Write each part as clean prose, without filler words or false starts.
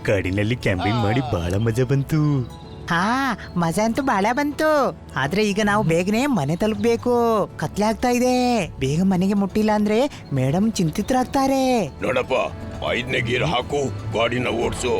ಕಾಡಿನಲ್ಲಿ ಕ್ಯಾಂಪಿಂಗ್ ಮಾಡಿ ಬಹಳ ಮಜಾ ಬಂತು. ಹಾ, ಮಜಾ ಅಂತೂ ಬಹಳ ಬಂತು. ಆದ್ರೆ ಈಗ ನಾವು ಬೇಗನೆ ಮನೆ ತಲುಪಬೇಕು. ಕತ್ಲೆ ಆಗ್ತಾ ಇದೆ. ಬೇಗ ಮನೆಗೆ ಮುಟ್ಟಿಲ್ಲ ಅಂದ್ರೆ ಮೇಡಮ್ ಚಿಂತಿತರಾಗ್ತಾರೆ. ನೋಡಪ್ಪ, 5ನೇ ಗೇರ್ ಹಾಕು, ಗಾಡಿನ ಓಡಿಸು.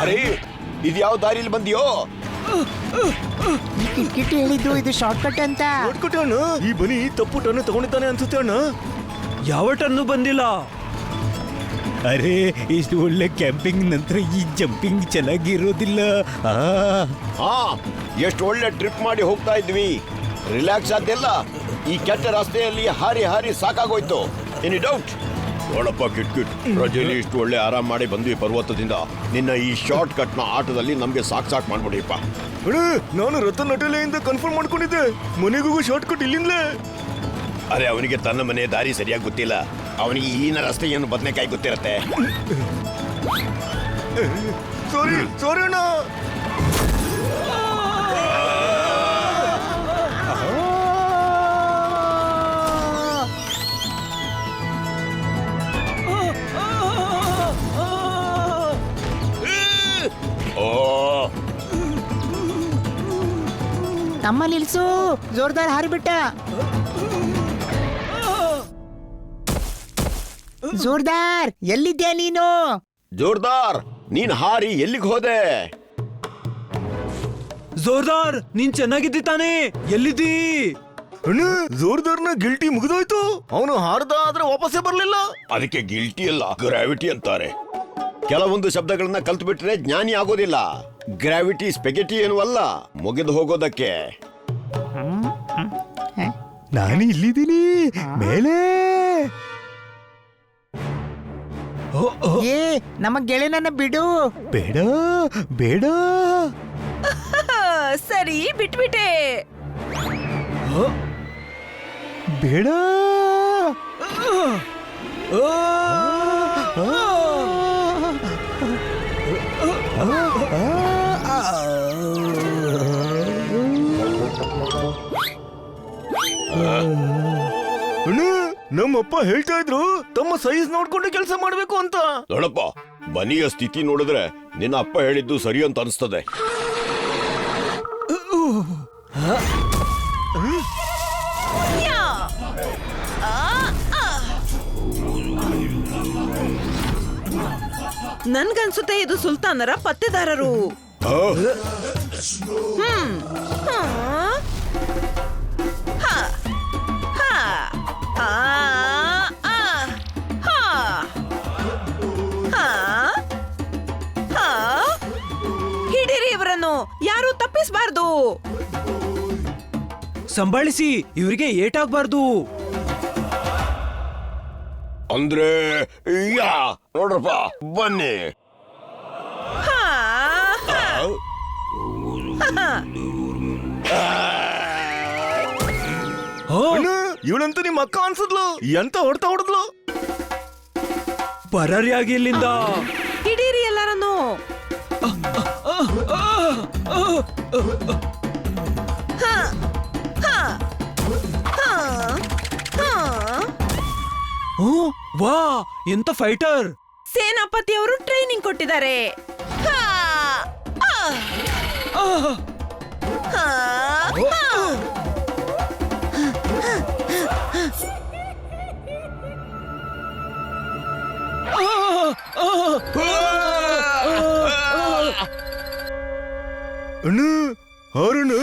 ಅರೆ, ಇದು ಯಾವ ದಾರಿಲಿ ಬಂದಿಯೋ? ಕಿಟ್ಟಿ ಹೇಳಿದ್ದು ಇದು ಶಾರ್ಟ್ ಕಟ್ ಅಂತ. ನೋಡ್ಕೊಟ್ಟೆ ಅಣ್ಣ, ಈ ಬನಿ ತಪ್ಪು ಟನ್ನು ತಗೊಂಡಿದ್ದಾನೆ ಅನ್ಸುತ್ತೆ ಅಣ್ಣ. ಯಾವ ಟನ್ನು ಬಂದಿಲ್ಲ. ಅರೆ, ಇಷ್ಟು ಒಳ್ಳೆ ಕ್ಯಾಂಪಿಂಗ್ ನಂತರ ಈ ಜಂಪಿಂಗ್ ಚೆನ್ನಾಗಿರೋದಿಲ್ಲ. ಎಷ್ಟು ಒಳ್ಳೆ ಟ್ರಿಪ್ ಮಾಡಿ ಹೋಗ್ತಾ ಇದ್ವಿ. ರಿಲ್ಯಾಕ್ಸ್ ಆದ್ಯಲ್ಲ. ಈ ಕೆಟ್ಟ ರಸ್ತೆಯಲ್ಲಿ ಹಾರಿ ಹಾರಿ ಸಾಕಾಗೋಯ್ತು. Any doubt? ನೋಡಪ್ಪ ಕಿಟ್ಕಿಟ್, ರಜೆಯಲ್ಲಿ ಇಷ್ಟು ಒಳ್ಳೆ ಆರಾಮ್ ಮಾಡಿ ಬಂದ್ವಿ ಪರ್ವತದಿಂದ. ನಿನ್ನ ಈ ಶಾರ್ಟ್ ಕಟ್ ನ ಆಟದಲ್ಲಿ ನಮ್ಗೆ ಸಾಕ್ ಮಾಡ್ಬಿಡಿಪ್ಪ. ನಾನು ರತನ್ ಹೋಟೆಲಿಂದ ಕನ್ಫರ್ಮ್ ಮಾಡ್ಕೊಂಡಿದ್ದೆ. ಮನೆಗೂ ಶಾರ್ಟ್ ಕಟ್ ಇಲ್ಲಿಂದಲೇ. ಅರೆ, ಅವನಿಗೆ ತನ್ನ ಮನೆ ದಾರಿ ಸರಿಯಾಗಿ ಗೊತ್ತಿಲ್ಲ. ಅವನಿಗೆ ಇಲ್ಲಿನ ರಸ್ತೆ ಏನು ಬದನೆಕಾಯಿ ಗೊತ್ತಿರತ್ತೆ. ಸಾರಿ ಅಣ್ಣ. ತಮ್ಮ ನಿಲ್ಸು, ಜೋರ್ದಾರ್ ಹಾರಿಬಿಟ್ಟ. ಜೋರ್ದಾರ್, ಎಲ್ಲಿದ್ಯಾ ನೀನು? ಜೋರ್ದಾರ್, ನೀನ್ ಹಾರಿ ಎಲ್ಲಿಗೆ ಹೋದೆ? ಜೋರ್ದಾರ್, ನೀನ್ ಚೆನ್ನಾಗಿದ್ದಿ ತಾನೇ? ಎಲ್ಲಿದ್ದೀ? ಅಣ್ಣ, ಜೋರ್ದಾರ್ನ ಗಿಲ್ಟಿ ಮುಗಿದೋಯ್ತು. ಅವನು ಹಾರ್ದ ಆದ್ರೆ ವಾಪಸ್ಸೇ ಬರ್ಲಿಲ್ಲ. ಅದಕ್ಕೆ ಗಿಲ್ಟಿ ಅಲ್ಲ, ಗ್ರಾವಿಟಿ ಅಂತಾರೆ. ಕೆಲವೊಂದು ಶಬ್ದಗಳನ್ನ ಕಲ್ತು ಬಿಟ್ರೆ ಜ್ಞಾನಿ ಆಗೋದಿಲ್ಲ. ಗ್ರಾವಿಟಿ ಸ್ಪೆಗೆಟಿ ಏನೂ ಅಲ್ಲ, ಮುಗಿದು ಹೋಗೋದಕ್ಕೆ. ನಾನು ಇಲ್ಲಿದ್ದೀನಿ ಮೇಲೆ. ಏ, ನಮ್ಮ ಗೆಳೆಯನನ್ನ ಬಿಡು. ಬೇಡ ಬೇಡ. ಸರಿ, ಬಿಟ್ಬಿಟ್ಟೆ. ಬೇಡ. ನಮ್ಮಪ್ಪ ಹೇಳ್ತಾ ಇದ್ರು ತಮ್ಮ ಸೈಜ್ ನೋಡ್ಕೊಂಡು ಕೆಲಸ ಮಾಡ್ಬೇಕು ಅಂತ. ನೋಡಪ್ಪ, ಬನಿಯ ಸ್ಥಿತಿ ನೋಡಿದ್ರೆ ನಿನ್ನ ಅಪ್ಪ ಹೇಳಿದ್ದು ಸರಿ ಅಂತ ಅನಿಸ್ತದೆ. ನನ್ಗನ್ಸುತ್ತೆ ಇದು ಸುಲ್ತಾನರ ಪತ್ತೆದಾರರು. ಹಿಡಿರಿ ಇವರನ್ನು, ಯಾರು ತಪ್ಪಿಸಬಾರ್ದು. ಸಂಭಾಳಿಸಿ, ಇವರಿಗೆ ಏಟಾಗ್ಬಾರ್ದು. ಅಂದ್ರೆ ನೋಡ್ರಪ್ಪ, ಬನ್ನಿ. ಇವಳಂತೂ ನಿಮ್ಮ ಅಕ್ಕ ಅನ್ಸದ್ಲು. ಎಂತ ಹೊಡ್ತಾ ಹೊಡೆದ್ಲು. ಪರಾರಿಯಾಗಿ ಇಲ್ಲಿಂದ. ಹಿಡೀರಿ ಎಲ್ಲರನ್ನು. ವಾ, ಎಂತ ಫೈಟರ್. ಸೇನಾಪತಿ ಅವರು ಟ್ರೈನಿಂಗ್ ಕೊಟ್ಟಿದ್ದಾರೆ. ಅಣ್ಣ, ಹಾರಣ್ಣ.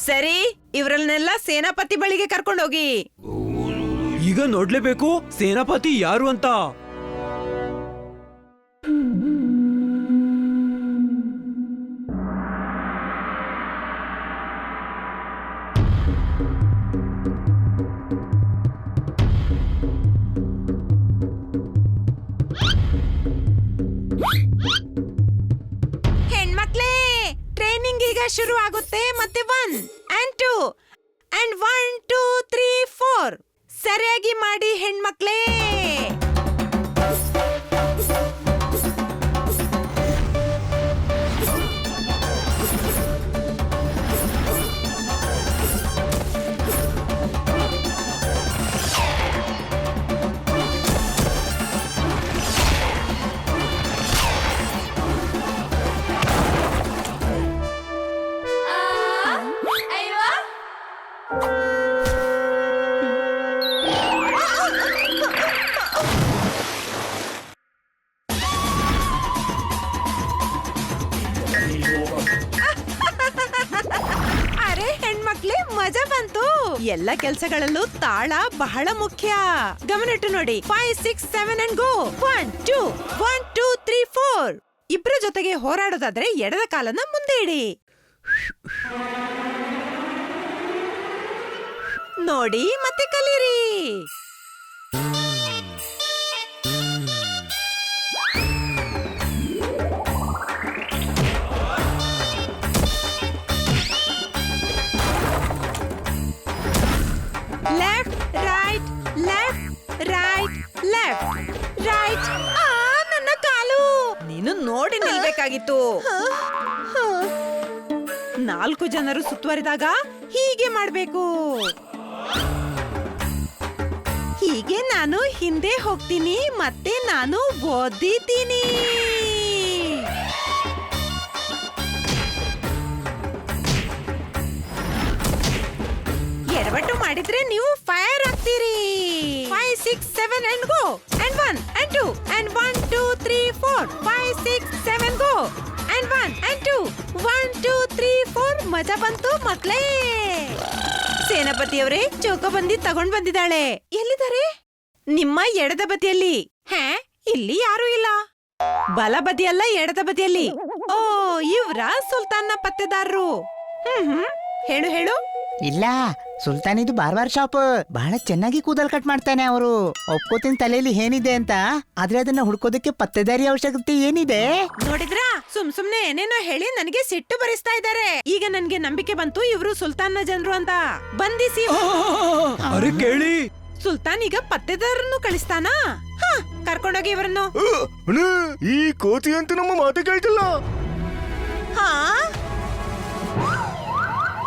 ಸರಿ, ಇವ್ರನ್ನೆಲ್ಲ ಸೇನಾಪತಿ ಬಳಿಗೆ ಕರ್ಕೊಂಡೋಗಿ. ಈಗ ನೋಡ್ಲೇಬೇಕು ಸೇನಾಪತಿ ಯಾರು ಅಂತ. ಹೆಣ್ಮಕ್ಳೇ, ಟ್ರೈನಿಂಗ್ ಈಗ ಶುರು ಆಗುತ್ತೆ. ಮತ್ತೆ 1 and 2 and 1 2 3 4 ಸರಿಯಾಗಿ ಮಾಡಿ ಹೆಣ್ಮಕ್ಳೇ. ಅರೆ ಹೆಣ್ಮಕ್ಳೇ, ಮಜಾ ಬಂತು. ಎಲ್ಲ ಕೆಲ್ಸಗಳಲ್ಲೂ ತಾಳ ಬಹಳ ಮುಖ್ಯ. ಗಮನಿಟ್ಟು ನೋಡಿ. 5 6 7 and go. 1 2 1 2 3 4. ಇಬ್ರ ಜೊತೆಗೆ ಹೋರಾಡೋದಾದ್ರೆ ಎಡದ ಕಾಲನ್ನ ಮುಂದೆ ಇಡಿ. ನೋಡಿ ಮತ್ತೆ ಕಲೀರಿ. Left right left right left right. ನನ್ನ ಕಾಲು. ನೀನು ನೋಡಿ ನಿಲ್ಬೇಕಾಗಿತ್ತು. 4 ಜನರು ಸುತ್ತುವರಿದಾಗ ಹೀಗೆ ಮಾಡ್ಬೇಕು. ಹೀಗೆ ನಾನು ಹಿಂದೆ ಹೋಗ್ತೀನಿ, ಮತ್ತೆ ನಾನು ಓದಿದ್ದೀನಿ. ಎಡವಟ್ಟು ಮಾಡಿದ್ರೆ ನೀವು fire ಆಗ್ತೀರಿ. 5 6 7 and go and 1 and 2 and 1 2 3 4 5 6 7 go and 1 and 2 1 2 3 4. ಮಜಾ ಬಂತು ಮಕ್ಳೇ. ಸೇನಾಪತಿಯವರೇ, ಚೌಕಬಂದಿ ತಗೊಂಡ್ ಬಂದಿದ್ದಾಳೆ. ಎಲ್ಲಿದ್ದಾರೆ? ನಿಮ್ಮ ಎಡದ ಬದಿಯಲ್ಲಿ. ಇಲ್ಲಿ ಯಾರು ಇಲ್ಲ. ಬಲ ಬದಿಯಲ್ಲ, ಎಡದ ಬದಿಯಲ್ಲಿ. ಓ, ಇವ್ರ ಸುಲ್ತಾನ್ನ ಪತ್ತೆದಾರರು. ಹೇಳು ಹೇಳು. ಇಲ್ಲ, ಸುಲ್ತಾನ್ ಇದು ಬಾರ್ಬಾರ್ ಶಾಪ್. ಬಹಳ ಚೆನ್ನಾಗಿ ಕೂದಲ್ ಕಟ್ ಮಾಡ್ತಾನೆ ಅವರು. ಒಪ್ಕೋತೀನಿ ತಲೆಯಲ್ಲಿ ಏನಿದೆ ಅಂತ, ಆದ್ರೆ ಅದನ್ನ ಹುಡ್ಕೋದಕ್ಕೆ ಪತ್ತೆದಾರಿ ಅವಶ್ಯಕತೆ ಏನಿದೆ? ನೋಡಿದ್ರಾ, ಸುಮ್ನೆ ಏನೇನೋ ಹೇಳಿ ನನಗೆ ಸಿಟ್ಟು ಬರಿಸ್ತಾ ಇದ್ದಾರೆ. ಈಗ ನನ್ಗೆ ನಂಬಿಕೆ ಬಂತು ಇವ್ರು ಸುಲ್ತಾನ್ನ ಜನರು ಅಂತ. ಬಂಧಿಸಿ. ಅರೆ ಕೇಳಿ, ಸುಲ್ತಾನ್ ಈಗ ಪತ್ತೆದಾರನ್ನು ಕಳಿಸ್ತಾನಾ? ಕರ್ಕೊಂಡೋಗಿ ಇವರನ್ನು. ಅಣ್ಣ, ಈ ಕೋತಿ ಅಂತೂ ನಮ್ಮ ಮಾತು ಕೇಳ್ತಿಲ್ಲ. ಹಾ,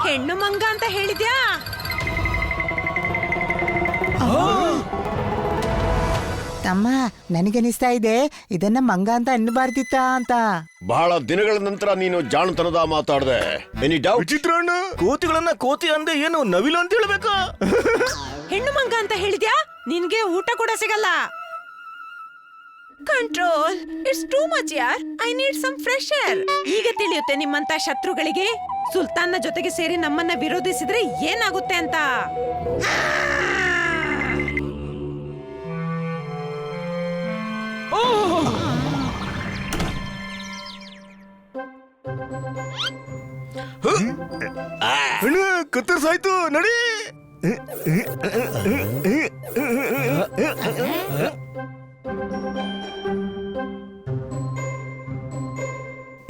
ಹೆಣ್ಣು ಮಂಗ ಅಂತ ಹೇಳಿದ್ಯಾ? ತಮ್ಮ, ನನಗನಿಸ್ತಾ ಇದೆ ಇದನ್ನ ಮಂಗ ಅಂತ ಅನ್ನಬಾರ್ದಿತ್ತ ಅಂತ. ಬಹಳ ದಿನಗಳ ನಂತರ ನೀನು ಜಾಣತನದ ಮಾತಾಡ್ದೆ. Any doubt? ವಿಚಿತ್ರ ಅಣ್ಣ, ಕೋತಿಗಳನ್ನ ಕೋತಿ ಅಂದೆ ಏನು ನವಿಲು ಅಂತ ಹೇಳ್ಬೇಕಾ? ಹೆಣ್ಣು ಮಂಗ ಅಂತ ಹೇಳಿದ್ಯಾ? ನಿನ್ಗೆ ಊಟ ಕೂಡ ಸಿಗಲ್ಲ. ಕಂಟ್ರೋಲ್, ಇಟ್ಸ್ ಟೂ ಮಚ್ ಯಾರ್. I need some fresh air. ಈಗ ತಿಳಿಯುತ್ತೆ ನಿಮ್ಮಂತ ಶತ್ರುಗಳಿಗೆ ಸುಲ್ತಾನ್ನ ಜೊತೆಗೆ ಸೇರಿ ನಮ್ಮನ್ನ ವಿರೋಧಿಸಿದ್ರೆ ಏನಾಗುತ್ತೆ ಅಂತ. ಅಣ್ಣ, ಕತ್ತರಿಸಾಯ್ತು, ನಡಿ.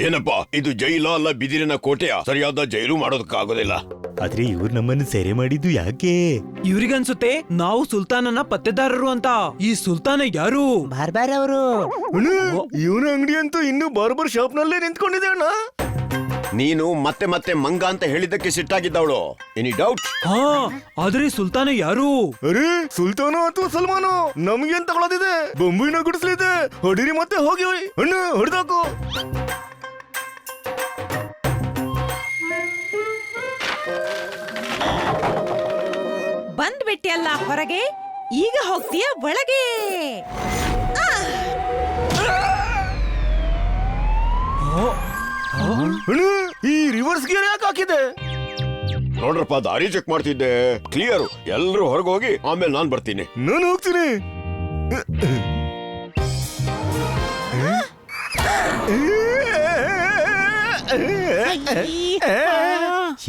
ಏನಪ್ಪಾ ಇದು, ಜೈಲ ಅಲ್ಲ ಬಿದಿರಿನ ಕೋಟೆಯ? ಸರಿಯಾದ ಜೈಲು ಮಾಡೋದಕ್ಕಾಗೋದಿಲ್ಲ. ಆದ್ರೆ ಇವ್ರು ನಮ್ಮನ್ನು ಸೆರೆ ಮಾಡಿದ್ದು ಯಾಕೆ? ಇವ್ರಿಗನ್ಸುತ್ತೆ ನಾವು ಸುಲ್ತಾನನ ಪತ್ತೆದಾರರು ಅಂತ. ಈ ಸುಲ್ತಾನ ಯಾರು? ಬಾರ್ಬಾರ್ ಅವರು. ಇವನ ಅಂಗಡಿ ಅಂತೂ ಇನ್ನು ಬಾರ್ಬರ್ ಶಾಪ್ ನಲ್ಲೇ ನಿಂತ್ಕೊಂಡಿದೆ ಅಣ್ಣ. ನೀನು ಮತ್ತೆ ಮತ್ತೆ ಮಂಗ ಅಂತ ಹೇಳಿದ್ದಕ್ಕೆ ಸಿಟ್ಟಾಗಿದ್ದವಳು. Any doubt? ಹಾ ಆದ್ರೆ ಸುಲ್ತಾನ ಯಾರು? ಅರೆ ಸುಲ್ತಾನ ಅಥವಾ ಸಲ್ಮಾನು ನಮ್ಗೇನ್ ತಗೊಳ್ಳೋದಿದೆ? ಬೊಂಬಿನ ಗುಡಿಸ್ಲಿದೆ, ಹೊಡಿರಿ ಮತ್ತೆ ಹೋಗಿ ಅಣ್ಣ ಹೊಡೆದಾಕು. ಬಂದ್ಬಿಟ್ಟಿಯಲ್ಲ ಹೊರಗೆ, ಈಗ ಹೋಗ್ತೀಯ ಒಳಗೆ. ಅಣ್ಣ ಈ ರಿವರ್ಸ್ ಗೇರ್ ಯಾಕೆ ಹಾಕಿದೆ? ನೋಡ್ರಪ್ಪ, ದಾರಿ ಚೆಕ್ ಮಾಡ್ತಿದ್ದೆ. ಕ್ಲಿಯರ್, ಎಲ್ರು ಹೊರಗೆ ಹೋಗಿ ಆಮೇಲೆ ನಾನ್ ಬರ್ತೀನಿ. ನಾನು ಹೋಗ್ತೀನಿ.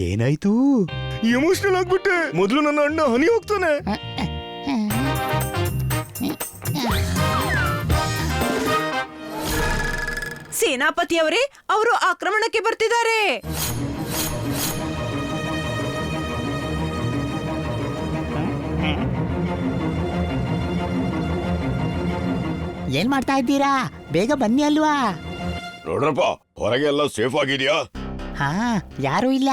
ಏನಾಯ್ತು? ಎಮೋಷನಲ್ ಆಗ್ಬಿಟ್ಟೆ. ಮೊದಲು ನನ್ನ ಅಣ್ಣ ಹನಿ ಹೋಗ್ತಾನೆ. ಸೇನಾಪತಿಯವರೇ, ಅವರು ಆಕ್ರಮಣಕ್ಕೆ ಬರ್ತಿದ್ದಾರೆ. ಏನ್ ಮಾಡ್ತಾ ಇದ್ದೀರಾ? ಬೇಗ ಬನ್ನಿ ಅಲ್ವಾ? ನೋಡ್ರಪ್ಪ, ಹೊರಗೆ ಎಲ್ಲ ಸೇಫ್ ಆಗಿದ್ಯಾ? ಹಾ, ಯಾರು ಇಲ್ಲ.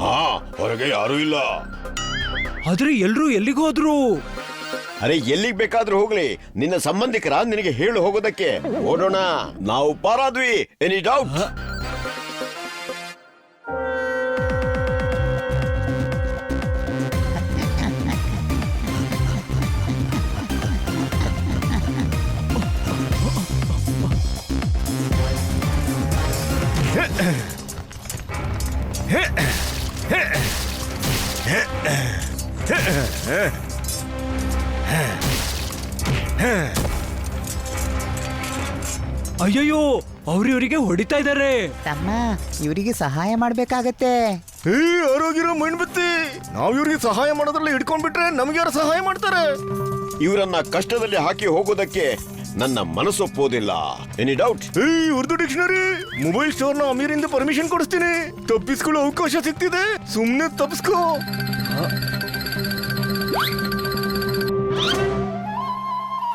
ಹಾ, ಹೊರಗೆ ಯಾರು ಇಲ್ಲ. ಆದ್ರೆ ಎಲ್ರು ಎಲ್ಲಿಗೆ ಹೋದ್ರು? ಅರೆ ಎಲ್ಲಿಗ್ ಬೇಕಾದ್ರೂ ಹೋಗ್ಲಿ, ನಿನ್ನ ಸಂಬಂಧಿಕರ ನಿನಗೆ ಹೇಳು ಹೋಗೋದಕ್ಕೆ. ಓಡೋಣ, ನಾವು ಪಾರಾದ್ವಿ. Any doubt? ಅಯ್ಯಯ್ಯೋ, ಅವ್ರಿವ್ರಿಗೆ ಹೊಡಿತಾ ಇದ್ದಾರೆ. ತಮ್ಮ, ಇವರಿಗೆ ಸಹಾಯ ಮಾಡ್ಬೇಕಾಗತ್ತೆ. ಆರೋಗ್ಯರೋ ಮಣ್ಬತ್ತಿ. ನಾವ್ ಇವ್ರಿಗೆ ಸಹಾಯ ಮಾಡೋದ್ರಲ್ಲಿ ಹಿಡ್ಕೊಂಡ್ಬಿಟ್ರೆ ನಮ್ಗೆ ಯಾರು ಸಹಾಯ ಮಾಡ್ತಾರೆ? ಇವರನ್ನ ಕಷ್ಟದಲ್ಲಿ ಹಾಕಿ ಹೋಗೋದಕ್ಕೆ ನನ್ನ ಮನಸ್ಸೊಪ್ಪೋದಿಲ್ಲ. Any doubt? Urdu dictionary, mobile store ನ ಅಮೀರಿಂದ ಪರ್ಮಿಷನ್ ಕೊಡಿಸ್ತೀನಿ. ತಪ್ಪಿಸ್ಕೊಳ್ಳೋ ಅವಕಾಶ ಸಿಗ್ತಿದೆ, ಸುಮ್ನೆ ತಪ್ಪಿಸ್ಕೋ.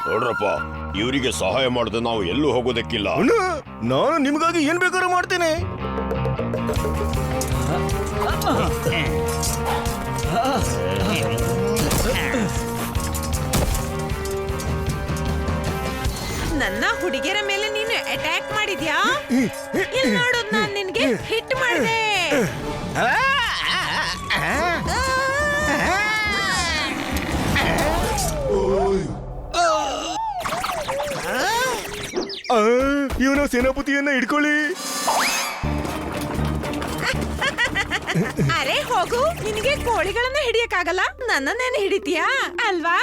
ನೋಡ್ರಪ್ಪ, ಇವರಿಗೆ ಸಹಾಯ ಮಾಡದೆ ನಾವು ಎಲ್ಲೂ ಹೋಗೋದಕ್ಕಿಲ್ಲ. ಅಣ್ಣ, ನಾನು ನಿಮ್ಗಾಗಿ ಏನ್ ಬೇಕಾದ್ರೂ ಮಾಡ್ತೇನೆ. ನನ್ನ ಹುಡುಗಿಯರ ಮೇಲೆ ನೀನು ಅಟ್ಯಾಕ್ ಮಾಡಿದ್ಯಾ? ಇಲ್ಲಿ ನೋಡೋದು, ನಾನ್ ನಿನ್ಗೆ ಹಿಟ್ ಮಾಡಿದೆ. ಇವನ ಸೇನಾಪತಿಯನ್ನ ಹಿಡ್ಕೊಳ್ಳಿ. ಅರೆ ಹೋಗು, ನಿನಗೆ ಕೋಳಿಗಳನ್ನ ಹಿಡಿಯಕ್ಕಾಗಲ್ಲ, ನನ್ನನ್ನೇನು ಹಿಡಿತೀಯಾ ಅಲ್ವಾ?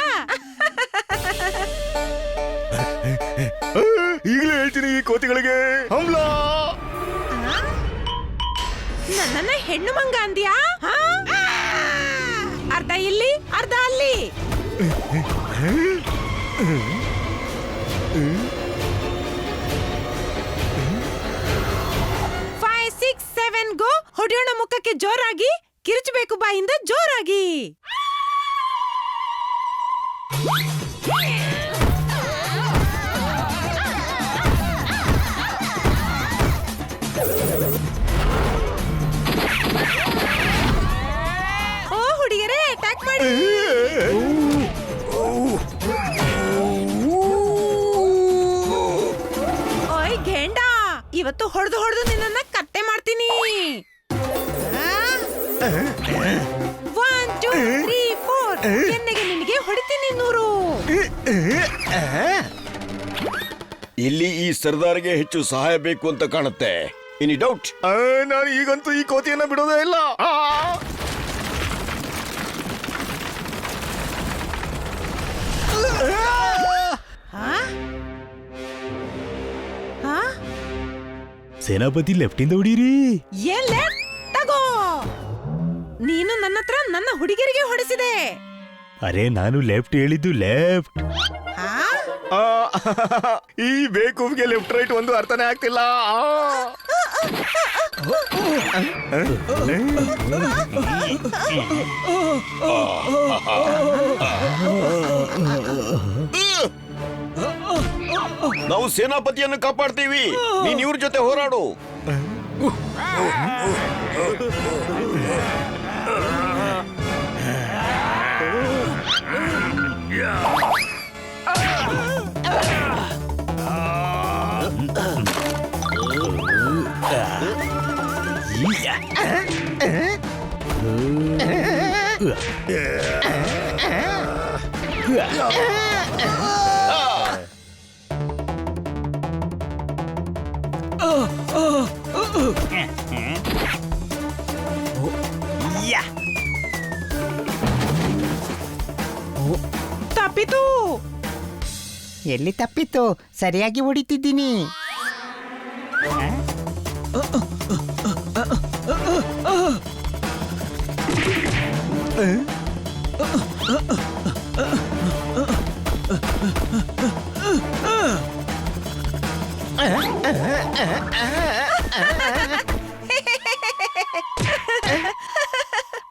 ಈಗಲೇ ಹೇಳ್ತೀನಿ ಈ ಕೋತಿಗಳಿಗೆ ಹಮ್ಲಾ. ನನ್ನನ್ನ ಹೆಣ್ಣು ಮಂಗ ಅಂದ್ಯಾ? ಅರ್ಧ ಇಲ್ಲಿ, ಅರ್ಧ ಅಲ್ಲಿ. 5, 6, 7 ಗೋ. ಹೊಡೆಯೋಣ ಮುಖಕ್ಕೆ ಜೋರಾಗಿ, ಕಿರುಚಬೇಕು ಬಾಯಿಂದ ಜೋರಾಗಿ. ಓ ಹುಡುಗಿಯರೇ, ಅಟ್ಯಾಕ್ ಮಾಡಿ. ಓಯ್ ಗೆಂಡ, ಇವತ್ತು ಹೊಡೆದು ಹೊಡೆದು ನಿನ್ನನ್ನ ಕತ್ತೆ ಮಾಡ್ತೀನಿ. 1, 2, 3, 4 ಕೆನ್ನೆಗೆ ನಿನಗೆ ಹೊಡಿತೀನಿ 100. ಇಲ್ಲಿ ಈ ಸರ್ದಾರ್ಗೆ ಹೆಚ್ಚು ಸಹಾಯ ಬೇಕು ಅಂತ ಕಾಣುತ್ತೆ. Any doubt? ನಾನು ಈಗಂತೂ ಈ ಕೋತಿಯನ್ನ ಬಿಡೋದೇ ಇಲ್ಲ. ಸೇನಾಪತಿ ಲೆಫ್ಟ್ ಇಂದ ಹೊಡೀರಿ. ಏನ್ ಲೆಫ್ಟ್? ತಗೋ. ನೀನು ನನ್ನ ಹತ್ರ ನನ್ನ ಹುಡುಗಿಯರಿಗೆ ಹೊಡೆಸಿದೆ. ಅರೆ ನಾನು ಲೆಫ್ಟ್ ಹೇಳಿದ್ದು ಲೆಫ್ಟ್. ಈ ಬೇಕೂಫ್ಗೆ ಲೆಫ್ಟ್ ರೈಟ್ ಒಂದು ಅರ್ಥನೇ ಆಗ್ತಿಲ್ಲ. ನಾವು ಸೇನಾಪತಿಯನ್ನು ಕಾಪಾಡ್ತೀವಿ, ನೀನ್ ಇವ್ರ ಜೊತೆ ಹೋರಾಡು. ತಪ್ಪಿತು. ಎಲ್ಲಿ ತಪ್ಪಿತ್ತು? ಸರಿಯಾಗಿ ಹೊಡಿತಿದ್ದೀನಿ.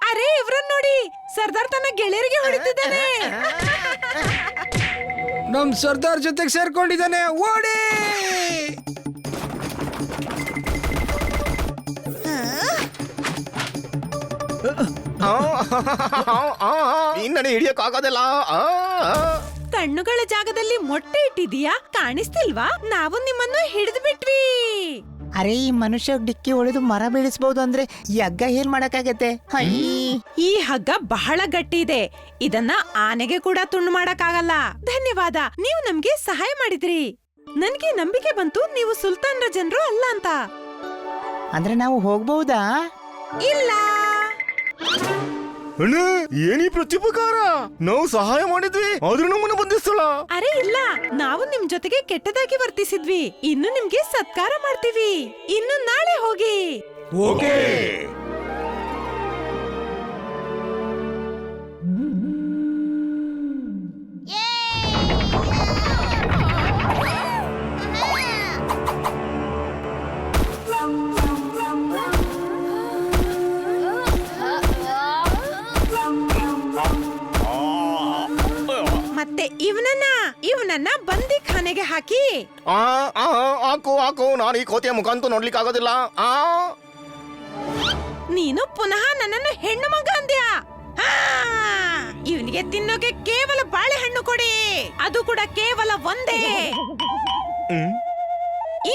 ಅರೆ ಇವ್ರನ್ನ ನೋಡಿ, ಸರ್ದಾರ್ ತನ್ನ ಗೆಳೆಯರಿಗೆ ಹೊಡಿತಿದ್ದಾನೆ. ನಮ್ ಸರ್ದಾರ್ ಜೊತೆಗೆ ಸೇರ್ಕೊಂಡಿದ್ದಾನೆ, ಓಡಿ! ಇನ್ನಡೆ ಹಿಡಿಯಕ್ಕಾಗೋದಿಲ್ಲ. ಕಣ್ಣುಗಳ ಜಾಗದಲ್ಲಿ ಮೊಟ್ಟೆ ಇಟ್ಟಿದೀಯಾ? ಕಾಣಿಸ್ತಿಲ್ವಾ? ನಾವು ನಿಮ್ಮನ್ನು ಹಿಡಿದು ಬಿಟ್ವಿ. ಅರೆ ಈ ಮನುಷ್ಯ ಡಿಕ್ಕಿ ಹೊಡೆದು ಮರ ಬೀಳಿಸಬಹುದು ಅಂದ್ರೆ ಈ ಹಗ್ಗ ಏನ್ ಮಾಡಕ್ಕಾಗತ್ತೆ? ಈ ಹಗ್ಗ ಬಹಳ ಗಟ್ಟಿ ಇದೆ. ಇದನ್ನ ಆನೆಗೆ ಕೂಡ ತುಂಡು ಮಾಡಕ್ಕಾಗಲ್ಲ. ಧನ್ಯವಾದ, ನೀವು ನಮ್ಗೆ ಸಹಾಯ ಮಾಡಿದ್ರಿ. ನನ್ಗೆ ನಂಬಿಕೆ ಬಂತು ನೀವು ಸುಲ್ತಾನ್ರ ಜನರು ಅಲ್ಲ ಅಂತ. ಅಂದ್ರೆ ನಾವು ಹೋಗ್ಬಹುದಾ? ಇಲ್ಲ. ಅಣ್ಣ ಏನೀ ಪ್ರತ್ಯುಪಕಾರ? ನಾವು ಸಹಾಯ ಮಾಡಿದ್ವಿ ಆದ್ರೂ ನಮ್ಮನ್ನ ಬಂಧಿಸ್ತಳ. ಅರೆ ಇಲ್ಲ, ನಾವು ನಿಮ್ ಜೊತೆಗೆ ಕೆಟ್ಟದಾಗಿ ವರ್ತಿಸಿದ್ವಿ. ಇನ್ನು ನಿಮ್ಗೆ ಸತ್ಕಾರ ಮಾಡ್ತೀವಿ. ಇನ್ನು ನಾಳೆ ಹೋಗಿ. ಓಕೆ. ಮತ್ತೆ ಇವನನ್ನ ಬಂದಿಖಾನೆಗೆ ಹಾಕಿ. ಹಾಕು ನಾನು ಈ ಕೋತಿಯ ಮುಖ ಅಂತೂ ನೋಡ್ಲಿಕ್ಕೆ ಆಗೋದಿಲ್ಲ. ನೀನು ಪುನಃ ನನ್ನನ್ನು ಹೆಣ್ಣು ಮಗ ಅಂದ್ಯಾ? ಇವನಿಗೆ ತಿನ್ನೋಕೆ ಕೇವಲ ಬಾಳೆಹಣ್ಣು ಕೊಡಿ, ಅದು ಕೂಡ ಕೇವಲ ಒಂದೇ.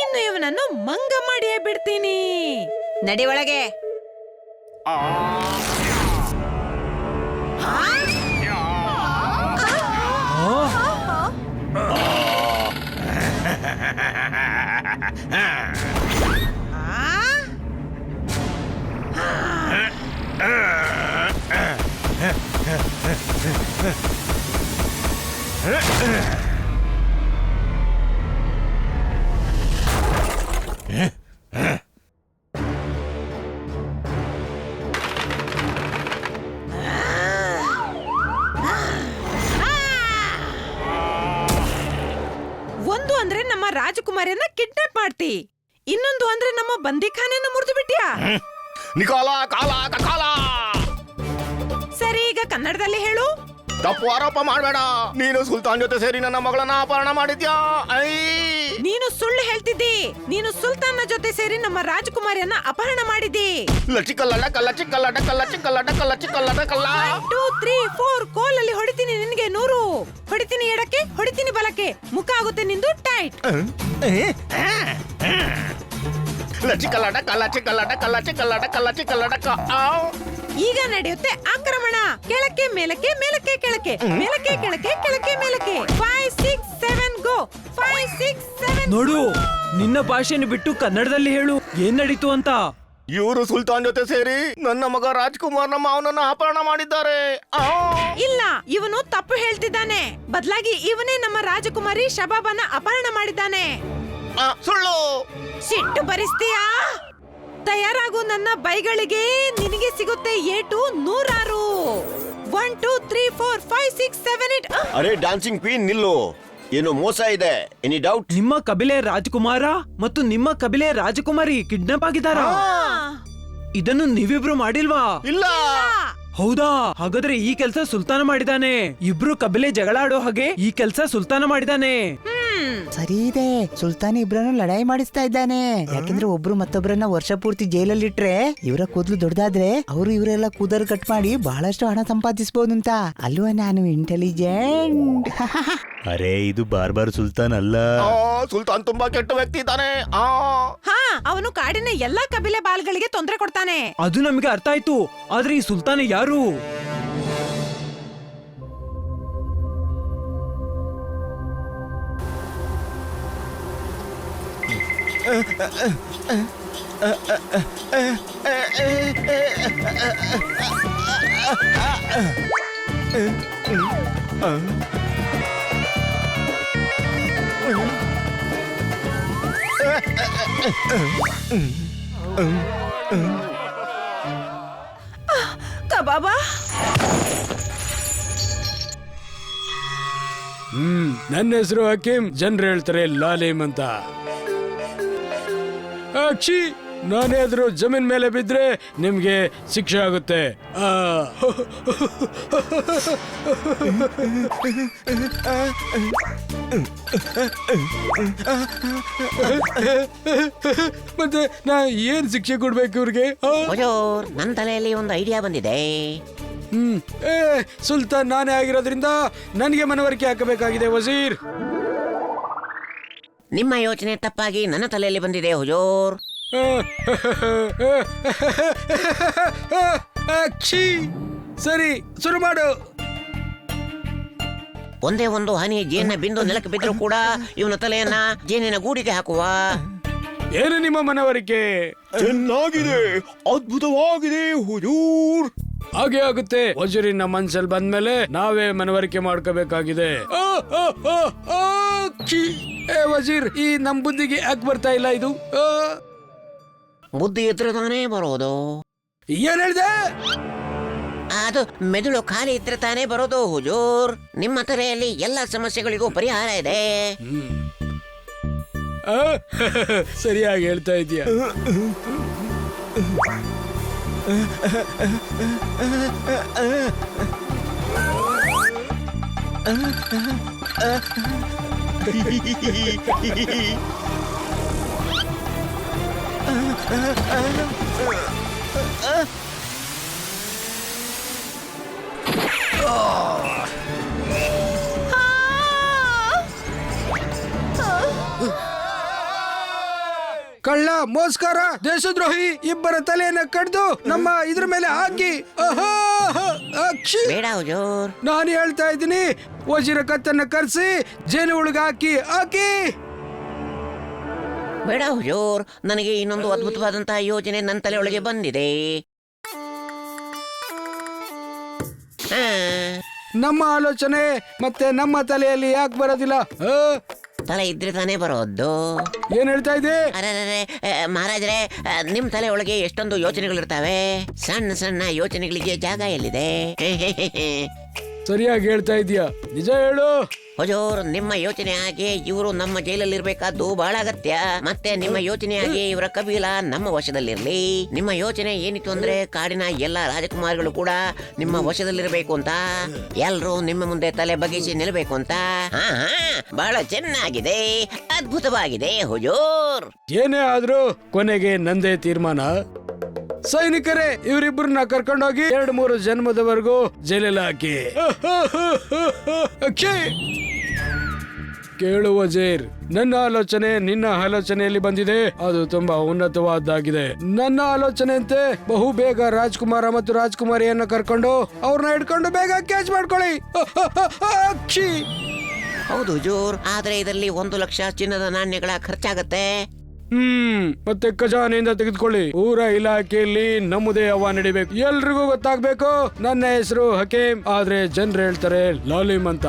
ಇನ್ನು ಇವನನ್ನು ಮಂಗ ಮಾಡಿಯೇ ಬಿಡ್ತೀನಿ. ನಡಿ ಒಳಗೆ. ಒಂದು ಅಂದ್ರೆ ನಮ್ಮ ರಾಜಕುಮಾರಿಯನ್ನ ಕಿಡ್ನಾಪ್ ಮಾಡ್ತಿ, ಇನ್ನೊಂದು ಅಂದ್ರೆ ನಮ್ಮ ಬಂದಿಖಾನೆಯನ್ನು ಮುರಿದು ಬಿಟ್ಯಾ. ನಿಕಾಲ ಕಾಲ ಕಾಲ. ಸರಿ, ಈಗ ಕನ್ನಡದಲ್ಲಿ ಹೇಳು. ತಪ್ಪು ಆರೋಪ ಮಾಡಬೇಡ. ನೀನು ಸುಲ್ತಾನ್ ಜೊತೆ ಸೇರಿ ನನ್ನ ಮಗಳನ್ನ ಅಪಹರಣ ಮಾಡಿದ್ಯಾ? ನೀನು ಸುಳ್ಳು ಹೇಳ್ತಿದ್ದಿ. ನೀನು ಸುಲ್ತಾನ್ನ ಜೊತೆ ಸೇರಿ ನಮ್ಮ ರಾಜಕುಮಾರಿಯನ್ನ ಅಪಹರಣ ಮಾಡಿದ್ದಿ. ಲಚಿಕಲ್ಲ ಕಲ್ಲ ಚಿಕ್ಕಲ್ಲ ಡಕ್ಕಲ್ಲ ಚಿಕ್ಕಲ್ಲ ಡಕ್ಕಲ್ಲ ಚಿಕ್ಕಲ್ಲ ಡಕ್ಕಲ್ಲ. 2 3 4 ಕೋಲಲ್ಲಿ ಹೊಡಿತೀನಿ ನಿನಗೆ 100. ಹೊಡಿತೀನಿ ಎಡಕ್ಕೆ, ಹೊಡಿತೀನಿ ಬಲಕ್ಕೆ, ಮುಖ ಆಗುತ್ತೆ ನಿಂದು ಟೈಟ್. ಲಚಿಕಲ್ಲ ಡಕ್ಕಲ್ಲ ಚಿಕ್ಕಲ್ಲ ಡಕ್ಕಲ್ಲ ಚಿಕ್ಕಲ್ಲ ಡಕ್ಕಲ್ಲ ಚಿಕ್ಕಲ್ಲ ಡಕ್ಕ. ಈಗ ನಡೆಯುತ್ತೆ ಆಕ್ರಮಣ. ಕೆಳಕ್ಕೆ ಮೇಲಕ್ಕೆ, ಮೇಲಕ್ಕೆ ಕೆಳಕ್ಕೆ, ಮೇಲಕ್ಕೆ ಕೆಳಕ್ಕೆ, ಕೆಳಕ್ಕೆ ಮೇಲಕ್ಕೆ. 5 6 7 ಗೋ. 5 6 7. ನೋಡು, ನಿನ್ನ ಭಾಷೆನ ಬಿಟ್ಟು ಕನ್ನಡದಲ್ಲಿ ಹೇಳು, ಏನ್ ನಡೀತು ಅಂತ. ಇವರು ಸುಲ್ತಾನ್ ಜೊತೆ ಸೇರಿ ನನ್ನ ಮಗ ರಾಜ್ಕುಮಾರ್ನ ಮಾವನನ್ನ ಅಪಹರಣ ಮಾಡಿದ್ದಾರೆ. ಇಲ್ಲ, ಇವನು ತಪ್ಪು ಹೇಳ್ತಿದ್ದಾನೆ. ಬದಲಾಗಿ ಇವನೇ ನಮ್ಮ ರಾಜಕುಮಾರಿ ಶಬಾಬನ ಅಪಹರಣ ಮಾಡಿದ್ದಾನೆ. ಸುಳ್ಳು. ಸಿಟ್ಟು ಬರಿಸ್ತೀಯಾ? ತಯಾರಾಗು ನನ್ನ ಬೈಗಳಿಗೆ. ನಿನಗೆ ಸಿಗುತ್ತೆ ಏಟು 106. 1 2 3 4 5 6 7 8. ಅರೆ ಡ್ಯಾನ್ಸಿಂಗ್ ಕ್ವೀನ್ ನಿಲ್ಲು, ಏನು ಮೋಸ ಇದೆ. Any doubt? ನಿಮ್ಮ ಕಬಿಲೆ ರಾಜಕುಮಾರ ಮತ್ತು ನಿಮ್ಮ ಕಬಿಲೆ ರಾಜಕುಮಾರಿ ಕಿಡ್ನಾಪ್ ಆಗಿದ್ದಾರಾ? ಇದನ್ನು ನೀವಿಬ್ರು ಮಾಡಿಲ್ವಾ? ಇಲ್ಲ. ಹೌದಾ? ಹಾಗಾದ್ರೆ ಈ ಕೆಲ್ಸ ಸುಲ್ತಾನ ಮಾಡಿದಾನೆ. ಇಬ್ರು ಕಬಿಲೆ ಜಗಳ ಆಡೋ ಹಾಗೆ ಈ ಕೆಲ್ಸ ಸುಲ್ತಾನ ಮಾಡಿದಾನೆ. ಸರಿ ಇದೆ, ಸುಲ್ತಾನ್ ಇಬ್ರನ್ನು ಲಡಾಯಿ ಮಾಡಿಸ್ತಾ ಇದ್ದಾನೆ. ಯಾಕೆಂದ್ರೆ ಒಬ್ರು ಮತ್ತೊಬ್ರನ್ನ ವರ್ಷ ಪೂರ್ತಿ ಜೈಲಲ್ಲಿ ಇಟ್ರೆ ಇವರ ಕೂದಲು ದೊಡ್ಡದಾದ್ರೆ ಅವರು ಇವರೆಲ್ಲ ಕೂದಲು ಕಟ್ ಮಾಡಿ ಬಹಳಷ್ಟು ಹಣ ಸಂಪಾದಿಸಬಹುದು ಅಂತ. ಅಲ್ವಾ ನಾನು ಇಂಟೆಲಿಜೆಂಟ್. ಅರೆ ಇದು ಬಾರ್ಬಾರ್ ಸುಲ್ತಾನ್ ಅಲ್ಲ. ಸುಲ್ತಾನ್ ತುಂಬಾ ಕೆಟ್ಟ ವ್ಯಕ್ತಿ ಇದ್ದಾನೆ. ಹಾ, ಅವನು ಕಾಡಿನ ಎಲ್ಲಾ ಕಬಿಲೆ ಬಾಲ್ಗಳಿಗೆ ತೊಂದರೆ ಕೊಡ್ತಾನೆ. ಅದು ನಮಗೆ ಅರ್ಥ ಆಯ್ತು. ಆದ್ರೆ ಈ ಸುಲ್ತಾನ ಯಾರು? ಕಬಾಬಾ, ನನ್ನ ಹೆಸರು ಹಕೀಮ್, ಜನರು ಹೇಳ್ತಾರೆ ಲಾಲಿಮ್ ಅಂತ. ಅಕ್ಷಿ, ನಾನೇದ್ರು ಜಮೀನ್ ಮೇಲೆ ಬಿದ್ರೆ ನಿಮ್ಗೆ ಶಿಕ್ಷೆ ಆಗುತ್ತೆ. ಮತ್ತೆ ನಾ ಏನ್ ಶಿಕ್ಷೆ ಕೊಡ್ಬೇಕು ಇವ್ರಿಗೆ? ಹುಜೂರ್, ನನ್ನ ತಲೆಯಲ್ಲಿ ಒಂದು ಐಡಿಯಾ ಬಂದಿದೆ. ಸುಲ್ತಾನ್ ನಾನೇ ಆಗಿರೋದ್ರಿಂದ ನನಗೆ ಮನವರಿಕೆ ಹಾಕಬೇಕಾಗಿದೆ ವಜೀರ್. ನಿಮ್ಮ ಯೋಚನೆ ತಪ್ಪಾಗಿ ನನ್ನ ತಲೆಯಲ್ಲಿ ಬಂದಿದೆ ಹುಜೂರ್. ಅಕ್ಷಿ, ಸರಿ ಶುರು ಮಾಡು. ಒಂದೇ ಒಂದು ಹನಿ ಜೇನಿನ ಬಿಂದು ನೆಲಕ್ಕೆ ಬಿದ್ದರೂ ಕೂಡ ಇವನ ತಲೆಯನ್ನ ಜೇನಿನ ಗೂಡಿಗೆ ಹಾಕುವ. ಏನು ನಿಮ್ಮ ಮನವರಿಕೆ? ಚೆನ್ನಾಗಿದೆ, ಅದ್ಭುತವಾಗಿದೆ ಹುಜೂರ್. ಹಾಗೆ ಆಗುತ್ತೆ. ವಜೀರಿನ ಮನ್ಸಲ್ಲಿ ಬಂದ್ಮೇಲೆ ನಾವೇ ಮನವರಿಕೆ ಮಾಡ್ಕೋಬೇಕಾಗಿದೆ. ವಜೀರ್, ಈ ನಮ್ ಬುದ್ಧಿಗೆ ಯಾಕೆ ಬರ್ತಾ ಇಲ್ಲ ಇದು? ಬುದ್ಧಿ ಇದ್ರೆ ತಾನೇ ಬರೋದು. ಏನ್ ಹೇಳ್ದೆ? ಅದು ಮೆದುಳು ಖಾಲಿ ಇದ್ರೆ ತಾನೇ ಬರೋದು ಹುಜೂರ್. ನಿಮ್ಮ ತಲೆಯಲ್ಲಿ ಎಲ್ಲ ಸಮಸ್ಯೆಗಳಿಗೂ ಪರಿಹಾರ ಇದೆ. ಸರಿಯಾಗಿ ಹೇಳ್ತಾ ಇದೀಯ. ಕಳ್ಳ, ಮೋಸ್ಕಾರ, ದೇಶದ್ರೋಹಿ ಇಬ್ಬರ ತಲೆಯನ್ನ ಕಡ್ದು ನಮ್ಮ ಇದ್ರ ಮೇಲೆ ಹಾಕಿ. ಅಕ್ಷಿ, ಬೇಡ ಹುಜೂರ್. ನಾನು ಹೇಳ್ತಾ ಇದ್ದೀನಿ, ವಜೀರ ಕತ್ತನ್ನ ಕರ್ಸಿ ಜೇನು ಒಳಗೆ ಹಾಕಿ. ಬೇಡ ಹುಜೂರ್, ನನಗೆ ಇನ್ನೊಂದು ಅದ್ಭುತವಾದಂತಹ ಯೋಜನೆ ನನ್ನ ತಲೆಯೊಳಗೆ ಬಂದಿದೆ. ನಮ್ಮ ಆಲೋಚನೆ ಮತ್ತೆ ನಮ್ಮ ತಲೆಯಲ್ಲಿ ಯಾಕೆ ಬರೋದಿಲ್ಲ? ತಲೆ ಇದ್ರೆ ತಾನೇ ಬರೋದು. ಏನ್ ಹೇಳ್ತಾ ಇದೆ? ಅರೆ ಮಹಾರಾಜರೇ, ನಿಮ್ ತಲೆ ಒಳಗೆ ಎಷ್ಟೊಂದು ಯೋಚನೆಗಳಿರ್ತಾವೆ. ಸಣ್ಣ ಸಣ್ಣ ಯೋಚನೆಗಳಿಗೆ ಜಾಗ ಎಲ್ಲಿದೆ? ಸರಿಯಾಗಿ ಹೇಳ್ತಾ ಇದೀಯ, ನಿಜ ಹೇಳು. ಹುಜೂರ್, ನಿಮ್ಮ ಯೋಚನೆ ಹಾಗೆ ಇವರು ನಮ್ಮ ಜೈಲಲ್ಲಿ ಇರ್ಬೇಕಾದ್ದು ಬಹಳ ಅಗತ್ಯ. ಮತ್ತೆ ನಿಮ್ಮ ಯೋಚನೆ ಹಾಗೆ ಇವರ ಕಬೀಲ ನಮ್ಮ ವಶದಲ್ಲಿರ್ಲಿ. ನಿಮ್ಮ ಯೋಚನೆ ಏನಿತ್ತು ಅಂದ್ರೆ ಕಾಡಿನ ಎಲ್ಲಾ ರಾಜಕುಮಾರಿಗಳು ಕೂಡ ನಿಮ್ಮ ವಶದಲ್ಲಿರ್ಬೇಕು ಅಂತ, ಎಲ್ರೂ ನಿಮ್ಮ ಮುಂದೆ ತಲೆ ಬಗ್ಗಿಸಿ ನಿಲ್ಬೇಕು ಅಂತ. ಬಹಳ ಚೆನ್ನಾಗಿದೆ, ಅದ್ಭುತವಾಗಿದೆ ಹುಜೂರ್. ಏನೇ ಆದ್ರೂ ಕೊನೆಗೆ ನಂದೇ ತೀರ್ಮಾನ. ಸೈನಿಕರೇ, ಇವರಿಬ್ಬರನ್ನ ಕರ್ಕೊಂಡೋಗಿ 2-3 ಜನ್ಮದವರೆಗೂ ಜೈಲಲ್ಲಿ ಹಾಕಿ. ಕೇಳು ವಜೀರ್, ನನ್ನ ಆಲೋಚನೆ ನಿನ್ನ ಆಲೋಚನೆಯಲ್ಲಿ ಬಂದಿದೆ. ಅದು ತುಂಬಾ ಉನ್ನತವಾದ್ದಾಗಿದೆ. ನನ್ನ ಆಲೋಚನೆಯಂತೆ ಬಹು ಬೇಗ ರಾಜ್ಕುಮಾರ ಮತ್ತು ರಾಜ್ಕುಮಾರಿಯನ್ನ ಕರ್ಕೊಂಡು ಅವ್ರನ್ನ ಹಿಡ್ಕೊಂಡು ಬೇಗ ಕ್ಯಾಚ್ ಮಾಡ್ಕೊಳ್ಳಿ. ಹೌದು ಹುಜೂರ್, ಆದ್ರೆ ಇದರಲ್ಲಿ 1 ಲಕ್ಷ ಚಿನ್ನದ ನಾಣ್ಯಗಳ ಖರ್ಚಾಗತ್ತೆ. ಮತ್ತೆ ಖಜಾನೆಯಿಂದ ತೆಗೆದುಕೊಳ್ಳಿ. ಊರ ಇಲಾಖೆಯಲ್ಲಿ ನಮ್ಮದೇ ಹವಾ ನಡಿಬೇಕು. ಎಲ್ರಿಗೂ ಗೊತ್ತಾಗ್ಬೇಕು ನನ್ನ ಹೆಸರು ಹಕೀಮ್, ಆದ್ರೆ ಜನರು ಹೇಳ್ತಾರೆ ಲಾಲಿಮ್ ಅಂತ.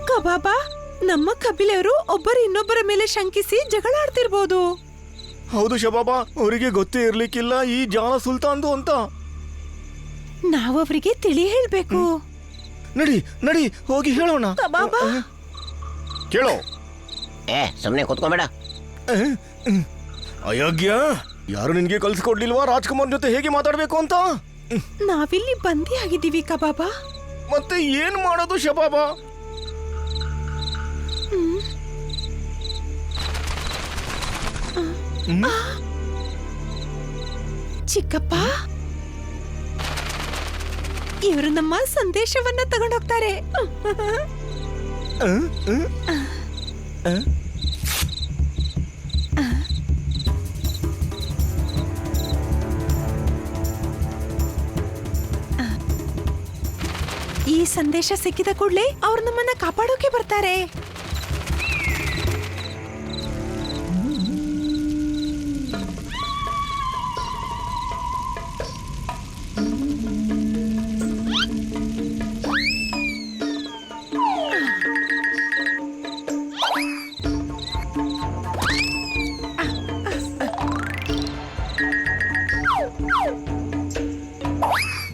ಕಬಾಬಾ, ನಮ್ಮ ಕಬಿಲೆಯವರು ಒಬ್ಬರು ಇನ್ನೊಬ್ಬರ ಮೇಲೆ ಶಂಕಿಸಿ ಜಗಳ ಆಡ್ತಿರ್ಬೋದು. ಹೌದು ಶಬಾಬ, ಅವರಿಗೆ ಗೊತ್ತೇ ಇರ್ಲಿಕ್ಕಿಲ್ಲ ಈ ಜಾಲ ಸುಲ್ತಾನ್ದು ಅಂತ. ನಾವು ಅವರಿಗೆ ತಿಳಿ ಹೇಳ್ಬೇಕು. ನಡಿ ನಡಿ ಹೋಗಿ ಹೇಳೋಣ. ಕಬಾಬ. ಕೇಳೋ. ಸುಮ್ನೆ ಕೂತ್ಕೊಂಬೇಡ. ಅಯೋಗ್ಯ, ಯಾರು ನಿನ್ಗೆ ಕಲ್ಸ್ಕೊಡ್ಲಿಲ್ವಾ ರಾಜ್ಕುಮಾರ್ ಜೊತೆ ಹೇಗೆ ಮಾತಾಡ್ಬೇಕು ಅಂತ? ನಾವಿಲ್ಲಿ ಬಂದಿ ಆಗಿದ್ದೀವಿ ಕಬಾಬ. ಮತ್ತೆ ಏನ್ ಮಾಡೋದು ಶಬಾಬ? ಚಿಕ್ಕಪ್ಪ, ಇವರು ನಮ್ಮ ಸಂದೇಶವನ್ನ ತಗೊಂಡೋಗ್ತಾರೆ. ಈ ಸಂದೇಶ ಸಿಕ್ಕಿದ ಕೂಡಲೇ ಅವ್ರು ನಮ್ಮನ್ನ ಕಾಪಾಡೋಕೆ ಬರ್ತಾರೆ.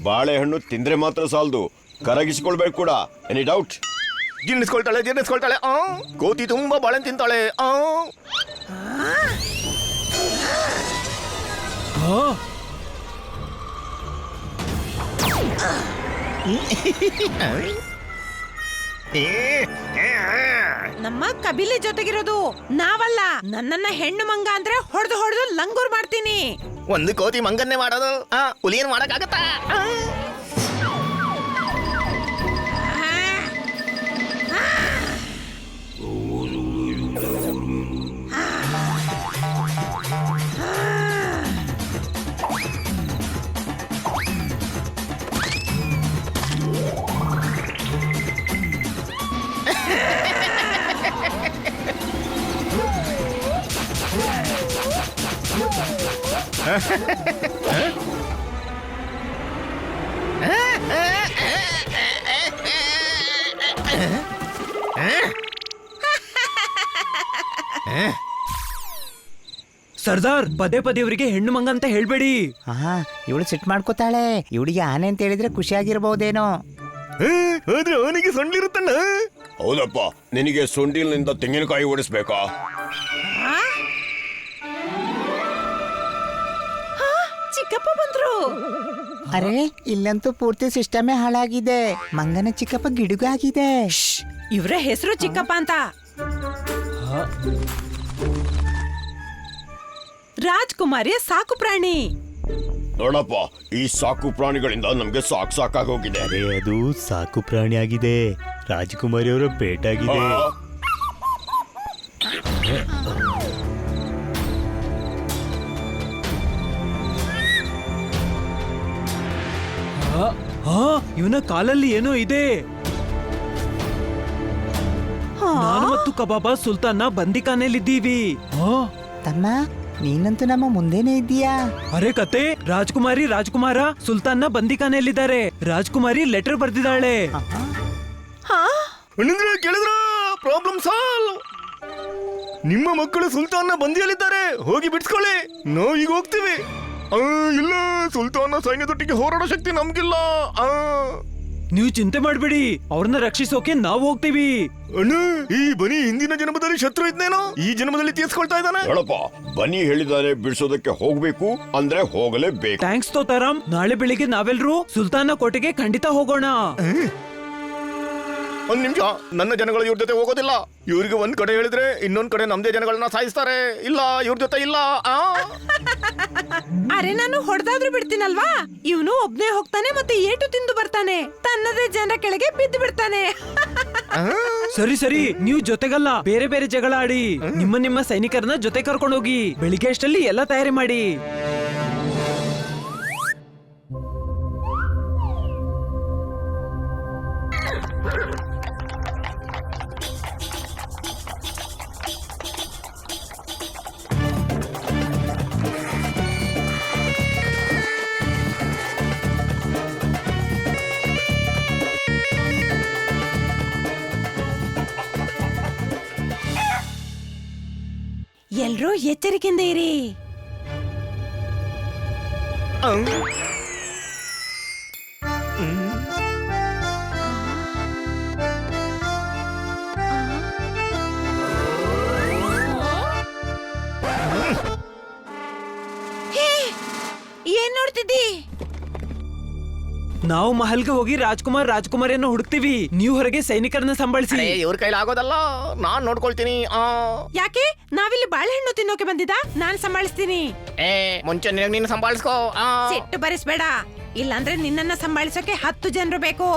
ಬಾಳೆಹಣ್ಣು ತಿಂದ್ರೆ ಮಾತ್ರ ಸಾಲದು, ಕರಗಿಸಿಕೊಳ್ಬೇಕು ಕೂಡ. Any doubt? ಜೀರ್ಣಿಸ್ಕೊಳ್ತಾಳೆ. ಕೋತಿ ತುಂಬಾ ಬಾಳೆ ತಿಂತಾಳೆ. ನಮ್ಮ ಕಬಿಲೆ ಜೊತೆಗಿರೋದು ನಾವಲ್ಲ. ನನ್ನನ್ನ ಹೆಣ್ಣು ಮಂಗ ಅಂದ್ರೆ ಹೊಡೆದು ಹೊಡೆದು ಲಂಗೂರ್ ಮಾಡ್ತೀನಿ. ಒಂದು ಕೋತಿ ಮಂಗನ್ನೇ ಮಾಡೋದು, ಹುಲಿಯನ್ ಮಾಡಕ್ಕಾಗತ್ತಾ? ಸರ್ದಾರ್, ಪದೇ ಪದೇ ಇವರಿಗೆ ಹೆಣ್ಣು ಮಂಗ ಅಂತ ಹೇಳ್ಬೇಡಿ. ಇವಳು ಸಿಟ್ ಮಾಡ್ಕೋತಾಳೆ. ಇವಳಿಗೆ ಆನೆ ಅಂತ ಹೇಳಿದ್ರೆ ಖುಷಿಯಾಗಿರ್ಬಹುದೇನೋ. ಆದ್ರೆ ಅವನಿಗೆ ಸೊಂಡ್ಲಿರುತ್ತಣ್ಣ. ಹೌದಪ್ಪ, ನಿನಗೆ ಸೊಂಡಿಲ್ನಿಂದ ತೆಂಗಿನಕಾಯಿ ಓಡಿಸ್ಬೇಕಾ? ಚಿಕ್ಕಪ್ಪ ಬಂದ್ರು. ಅರೆ, ಇಲ್ಲಂತೂ ಪೂರ್ತಿ ಸಿಸ್ಟಮೇ ಹಾಳಾಗಿದೆ. ಮಂಗನ ಚಿಕ್ಕಪ್ಪ ಗಿಡುಗಾಗಿದೆ. ಇವ್ರ ಹೆಸರು ಚಿಕ್ಕಪ್ಪ ಅಂತ. ರಾಜ್ಕುಮಾರಿಯ ಸಾಕು ಪ್ರಾಣಿ. ನೋಡಪ್ಪ, ಈ ಸಾಕು ಪ್ರಾಣಿಗಳಿಂದ ನಮ್ಗೆ ಸಾಕಾಗೋಗಿದೆ. ಅದು ಸಾಕು ಪ್ರಾಣಿ ಆಗಿದೆ, ರಾಜಕುಮಾರಿ ಅವರ ಪೇಟಾಗಿದೆ. ಇವನ ಕಾಲಲ್ಲಿ ಏನೋ ಇದೆ. ನಾನು ಮತ್ತು ಕಬಾಬ ಸುಲ್ತಾನ್ನ ಬಂದಿಖಾನೆಯಲ್ಲಿದ್ದೀವಿ. ತಮ್ಮ, ನೀನಂತೂ ನಮ್ಮ ಮುಂದೆನೇ ಇದ್ದೀಯಾ. ಅರೆ ಕತೆ, ರಾಜ್ಕುಮಾರ ಸುಲ್ತಾನ್ನ ಬಂದಿಖಾನೆಯಲ್ಲಿದ್ದಾರೆ. ರಾಜ್ಕುಮಾರಿ ಲೆಟರ್ ಬರ್ದಿದ್ದಾಳೆ. ಕೇಳಿದ್ರ ಪ್ರಾಬ್ಲಮ್ ಸಾಲ್ವ್. ನಿಮ್ಮ ಮಕ್ಕಳು ಸುಲ್ತಾನ್ನ ಬಂದಿಯಲ್ಲಿದ್ದಾರೆ, ಹೋಗಿ ಬಿಡ್ಸ್ಕೊಳ್ಳಿ. ನಾವು ಈಗ ಹೋಗ್ತೀವಿ. ಇಲ್ಲ, ಸುಲ್ತಾನ ಸೈನ್ಯದೊಟ್ಟಿಗೆ ಹೋರಾಡೋ ಶಕ್ತಿ ನಮ್ಗಿಲ್ಲ. ನೀವು ಚಿಂತೆ ಮಾಡ್ಬೇಡಿ, ಅವ್ರನ್ನ ರಕ್ಷಿಸೋಕೆ ನಾವು ಹೋಗ್ತೀವಿ. ಅಣ್ಣ, ಈ ಬನಿ ಹಿಂದಿನ ಜನ್ಮದಲ್ಲಿ ಶತ್ರು ಇದ್ನೇನೋ, ಈ ಜನ್ಮದಲ್ಲಿ ತೀರ್ಸ್ಕೊಳ್ತಾ ಇದ್ದಾನೆ. ಹೇಳಪ್ಪ, ಬನ್ನಿ ಹೇಳಿದ್ದಾರೆ ಬಿಡಿಸೋದಕ್ಕೆ ಹೋಗ್ಬೇಕು ಅಂದ್ರೆ ಹೋಗಲೇಬೇಕು. ಥ್ಯಾಂಕ್ಸ್ ತೋತಾರಾಮ್. ನಾಳೆ ಬೆಳಿಗ್ಗೆ ನಾವೆಲ್ಲರೂ ಸುಲ್ತಾನ ಕೋಟೆಗೆ ಖಂಡಿತ ಹೋಗೋಣ. ಒಂದ್ ನಿಮಿಷ, ನನ್ನ ಜನಗಳು ಇವ್ರ ಜೊತೆ ಹೋಗೋದಿಲ್ಲ. ಇವ್ರಿಗೆ ಒಂದ್ ಕಡೆ ಹೇಳಿದ್ರೆ ಇನ್ನೊಂದ್ ಕಡೆ ನಮ್ದೇ ಜನಗಳನ್ನ ಸಾಯಿಸ್ತಾರೆ. ಇಲ್ಲ, ಇವ್ರ ಜೊತೆ ಇಲ್ಲ. ಅರೆ, ನಾನು ಹೊಡೆದಾದ್ರೂ ಬಿಡ್ತೀನಲ್ವಾ. ಇವನು ಒಬ್ನೇ ಹೋಗ್ತಾನೆ ಮತ್ತೆ ಏಟು ತಿಂದು ಬರ್ತಾನೆ. ತನ್ನದೇ ಜನರ ಕೆಳಗೆ ಬಿದ್ದು ಬಿಡ್ತಾನೆ. ಸರಿ, ನೀವು ಜೊತೆಗಲ್ಲ, ಬೇರೆ ಬೇರೆ ಜಗಳ ಆಡಿ. ನಿಮ್ಮ ಸೈನಿಕರನ್ನ ಜೊತೆ ಕರ್ಕೊಂಡೋಗಿ ಬೆಳಿಗ್ಗೆ ಅಷ್ಟಲ್ಲಿ ಎಲ್ಲ ತಯಾರಿ ಮಾಡಿ. ಎಲ್ರೂ ಎಚ್ಚರಿಕೆಯಿಂದ ಇರಿ. ಹೇ, ಏನ್ ನೋಡ್ತಿದ್ದಿ? ನಾವು ಮಹಲ್ಗೆ ಹೋಗಿ ರಾಜ್ಕುಮಾರಿಯನ್ನು ಹುಡುಕ್ತಿವಿ, ನೀವು ಹೊರಗೆ ಸೈನಿಕರನ್ನ ಸಂಭಾಳಿಸಿ. ಇವ್ರ ಕೈಲಿ ಆಗೋದಲ್ಲ, ನಾನ್ ನೋಡ್ಕೊಳ್ತೀನಿ. ಯಾಕೆ ನಾವಿಲ್ಲಿ ಬಾಳೆಹಣ್ಣು ತಿನ್ನೋಕೆ ಬಂದಿದ್ದ? ನಾನ್ ಸಂಭಾಳಿಸ್ತೀನಿ. ಮುಂಚೆ ನೀನು ಸಂಭಾಳಿಸ್ಕೋ. ಸಿಟ್ಟು ಬರಿಸ್ಬೇಡ, ಇಲ್ಲಾಂದ್ರೆ ನಿನ್ನನ್ನ ಸಂಭಾಳಿಸೋಕೆ 10 ಜನರು ಬೇಕು.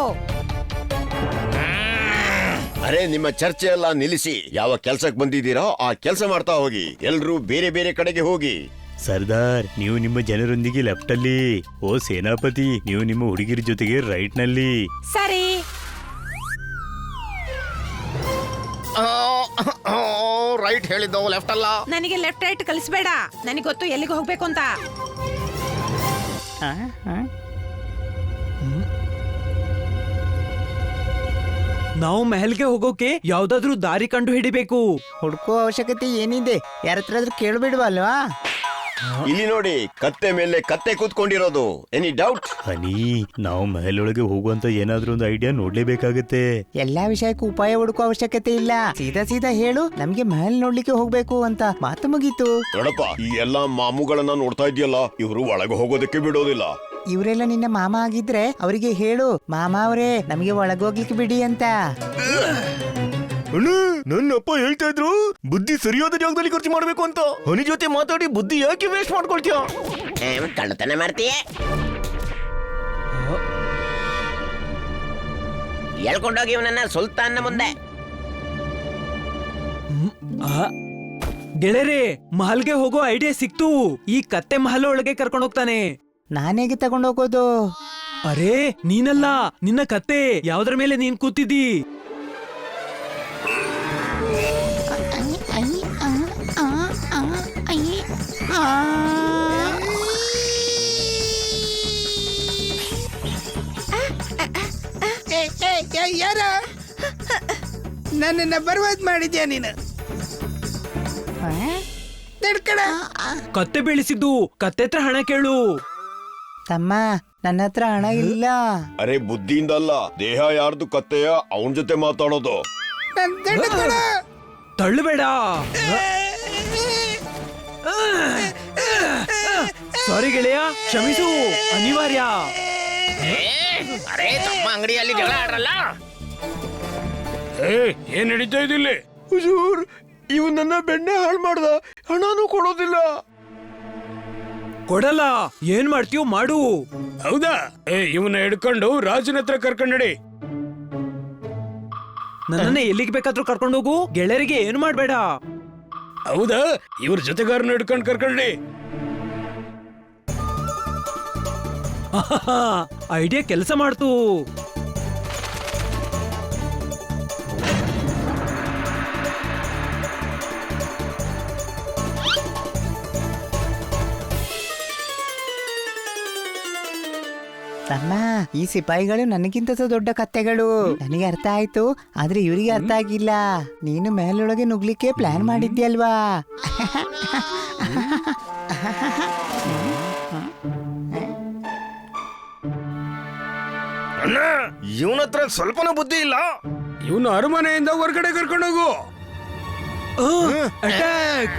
ಅರೆ ನಿಮ್ಮ ಚರ್ಚೆ ಎಲ್ಲ ನಿಲ್ಲಿಸಿ, ಯಾವ ಕೆಲ್ಸಕ್ಕೆ ಬಂದಿದ್ದೀರಾ ಆ ಕೆಲಸ ಮಾಡ್ತಾ ಹೋಗಿ. ಎಲ್ರೂ ಬೇರೆ ಬೇರೆ ಕಡೆಗೆ ಹೋಗಿ. ಸರ್ದಾರ್, ನೀವು ನಿಮ್ಮ ಜನರೊಂದಿಗೆ ಲೆಫ್ಟ್ ಅಲ್ಲಿ. ಓ ಸೇನಾಪತಿ, ನೀವು ನಿಮ್ಮ ಹುಡುಗಿರ ಜೊತೆಗೆ ರೈಟ್ ನಲ್ಲಿ. ಸರಿ. ರೈಟ್ ಹೇಳಿದ್ದು, ಲೆಫ್ಟ್ ಅಲ್ಲ. ನನಗೆ ಲೆಫ್ಟ್ ರೈಟ್ ಕಲಿಸ್ಬೇಡ, ನನಗೆ ಗೊತ್ತು ಎಲ್ಲಿಗೆ ಹೋಗ್ಬೇಕು ಅಂತ. ನಾವು ಮೆಹಲ್ಗೆ ಹೋಗೋಕೆ ಯಾವ್ದಾದ್ರೂ ದಾರಿ ಕಂಡು ಹಿಡಿಬೇಕು. ಹುಡ್ಕೋ ಅವಶ್ಯಕತೆ ಏನಿದೆ? ಯಾರ ಹತ್ರ ಆದ್ರೂ ಕೇಳ್ಬಿಡ್ವಲ್ವಾ? ಇಲ್ಲಿ ನೋಡಿ, ಕತ್ತೆ ಮೇಲೆ ಕತ್ತೆ ಕೂತ್ಕೊಂಡಿರೋದು. Any doubt? ಹನಿ, ನಾವು ಮಹಲೊಳಗೆ ಹೋಗುವಂತ ಏನಾದ್ರೂ ಒಂದು ಐಡಿಯಾ ನೋಡ್ಲೇಬೇಕಾಗತ್ತೆ. ಎಲ್ಲಾ ವಿಷಯಕ್ಕೂ ಉಪಾಯ ಹುಡುಕೋ ಅವಶ್ಯಕತೆ ಇಲ್ಲ. ಸೀದಾ ಸೀದಾ ಹೇಳು, ನಮ್ಗೆ ಮಹಲ್ ನೋಡ್ಲಿಕ್ಕೆ ಹೋಗ್ಬೇಕು ಅಂತ. ಮಾತು ಮುಗೀತು. ನೋಡಪ್ಪ, ಈ ಎಲ್ಲಾ ಮಾಮುಗಳನ್ನ ನೋಡ್ತಾ ಇದೆಯಲ್ಲ, ಇವರು ಒಳಗೆ ಹೋಗೋದಕ್ಕೆ ಬಿಡೋದಿಲ್ಲ. ಇವರೆಲ್ಲ ನಿನ್ನ ಮಾಮ ಆಗಿದ್ರೆ ಅವರಿಗೆ ಹೇಳು, ಮಾಮ ಅವರೇ ನಮಗೆ ಒಳಗೋಗ್ಲಿಕ್ಕೆ ಬಿಡಿ ಅಂತ. ಅಣ್ಣ, ನನ್ನ ಅಪ್ಪ ಹೇಳ್ತಾ ಇದ್ರು ಬುದ್ಧಿ ಸರಿಯಾದ ಜಾಗದಲ್ಲಿ ಖರ್ಚು ಮಾಡ್ಬೇಕು ಅಂತ. ಹನಿ ಜೊತೆ ಮಾತಾಡಿ ಬುದ್ಧಿ ಯಾಕೆ ವೇಸ್ಟ್ ಮಾಡ್ಕೊಳ್ತೀಯ? ಕಳ್ಳತನ ಮಾಡ್ತೀಯ? ಎಳ್ಕೊಂಡೋಗಿ ಇವನನ್ನ ಸುಲ್ತಾನ್ನ ಮುಂದೆ. ಗೆಳೆಯರೇ, ಮಹಲ್ಗೆ ಹೋಗೋ ಐಡಿಯಾ ಸಿಕ್ತು. ಈ ಕತ್ತೆ ಮಹಲ್ ಒಳಗೆ ಕರ್ಕೊಂಡು ಹೋಗ್ತಾನೆ. ನಾನೇಗೆ ತಗೊಂಡೋಗೋದು? ಅರೇ ನೀನಲ್ಲ, ನಿನ್ನ ಕತ್ತೆ. ಯಾವ್ದ್ರ ಮೇಲೆ ನೀನ್ ಕೂತಿದ್ದಿ? ಯಾರ ನನ್ನನ್ನ ಬರ್ವಾದ್ ಮಾಡಿದ್ಯಾ ನೀನು? ಕತ್ತೆ ಬೆಳೆಸಿದ್ದು, ಕತ್ತೆ ಹತ್ರ ಹಣ ಕೇಳು. ತಮ್ಮ, ನನ್ನ ಹತ್ರ ಹಣ ಇಲ್ಲ. ಅರೆ ಬುದ್ಧಿಯಿಂದ ಅಲ್ಲ, ದೇಹ ಯಾರ್ದು ಕತ್ತೆಯ ಅವನ ಜೊತೆ ಮಾತಾಡೋದು. ತಳ್ಳಬೇಡ. ಸಾರಿ ಗೆಳೆಯ, ಕ್ಷಮಿಸು, ಅನಿವಾರ್ಯ. ಅರೆ ತಮ್ಮ ಅಂಗಡಿಯಲ್ಲಿ ಜಗಳ ಆಡ್ರಲ್ಲ. ಏನ್ ನಡೀತಾ ಇದಿಲ್ಲಿ? ಹುಜೂರ್, ಇವ್ ನನ್ನ ಬೆಣ್ಣೆ ಹಾಳು ಮಾಡ್ದ, ಹಣನೂ ಕೊಡೋದಿಲ್ಲ. ಕೊಡಲ್ಲ. ಏನ್ ಮಾಡ್ತೀಯೋ ಮಾಡು. ಹೌದಾ? ಇವನ್ನ ಹಿಡ್ಕೊಂಡು ರಾಜನ ಹತ್ರ ಕರ್ಕೊಂಡಿ. ನನ್ನನ್ನ ಎಲ್ಲಿಗೆ ಬೇಕಾದ್ರೂ ಕರ್ಕೊಂಡು ಹೋಗು, ಗೆಳೆಯರಿಗೆ ಏನು ಮಾಡ್ಬೇಡ. ಹೌದಾ? ಇವ್ರ ಜೊತೆಗಾರನ ಹಿಡ್ಕೊಂಡು ಕರ್ಕೊಂಡಿ. ಐಡಿಯಾ ಕೆಲಸ ಮಾಡ್ತು. ತಮ್ಮ, ಈ ಸಿಪಾಯಿಗಳು ನನಗಿಂತ ದೊಡ್ಡ ಕತ್ತೆಗಳು. ನನಗೆ ಅರ್ಥ ಆಯ್ತು, ಆದ್ರೆ ಇವರಿಗೆ ಅರ್ಥ ಆಗಿಲ್ಲ. ನೀನು ಮೇಲೊಳಗೆ ನುಗ್ಲಿಕ್ಕೆ ಪ್ಲಾನ್ ಮಾಡಿದ್ಯಲ್ವಾ? ಅಣ್ಣ, ಇವನ ಹತ್ರ ಸ್ವಲ್ಪನೂ ಬುದ್ಧಿ ಇಲ್ಲ. ಇವನು ಅರಮನೆಯಿಂದ ಹೊರಗಡೆ ಕರ್ಕೊಂಡೋಗು. ಅಟ್ಯಾಕ್!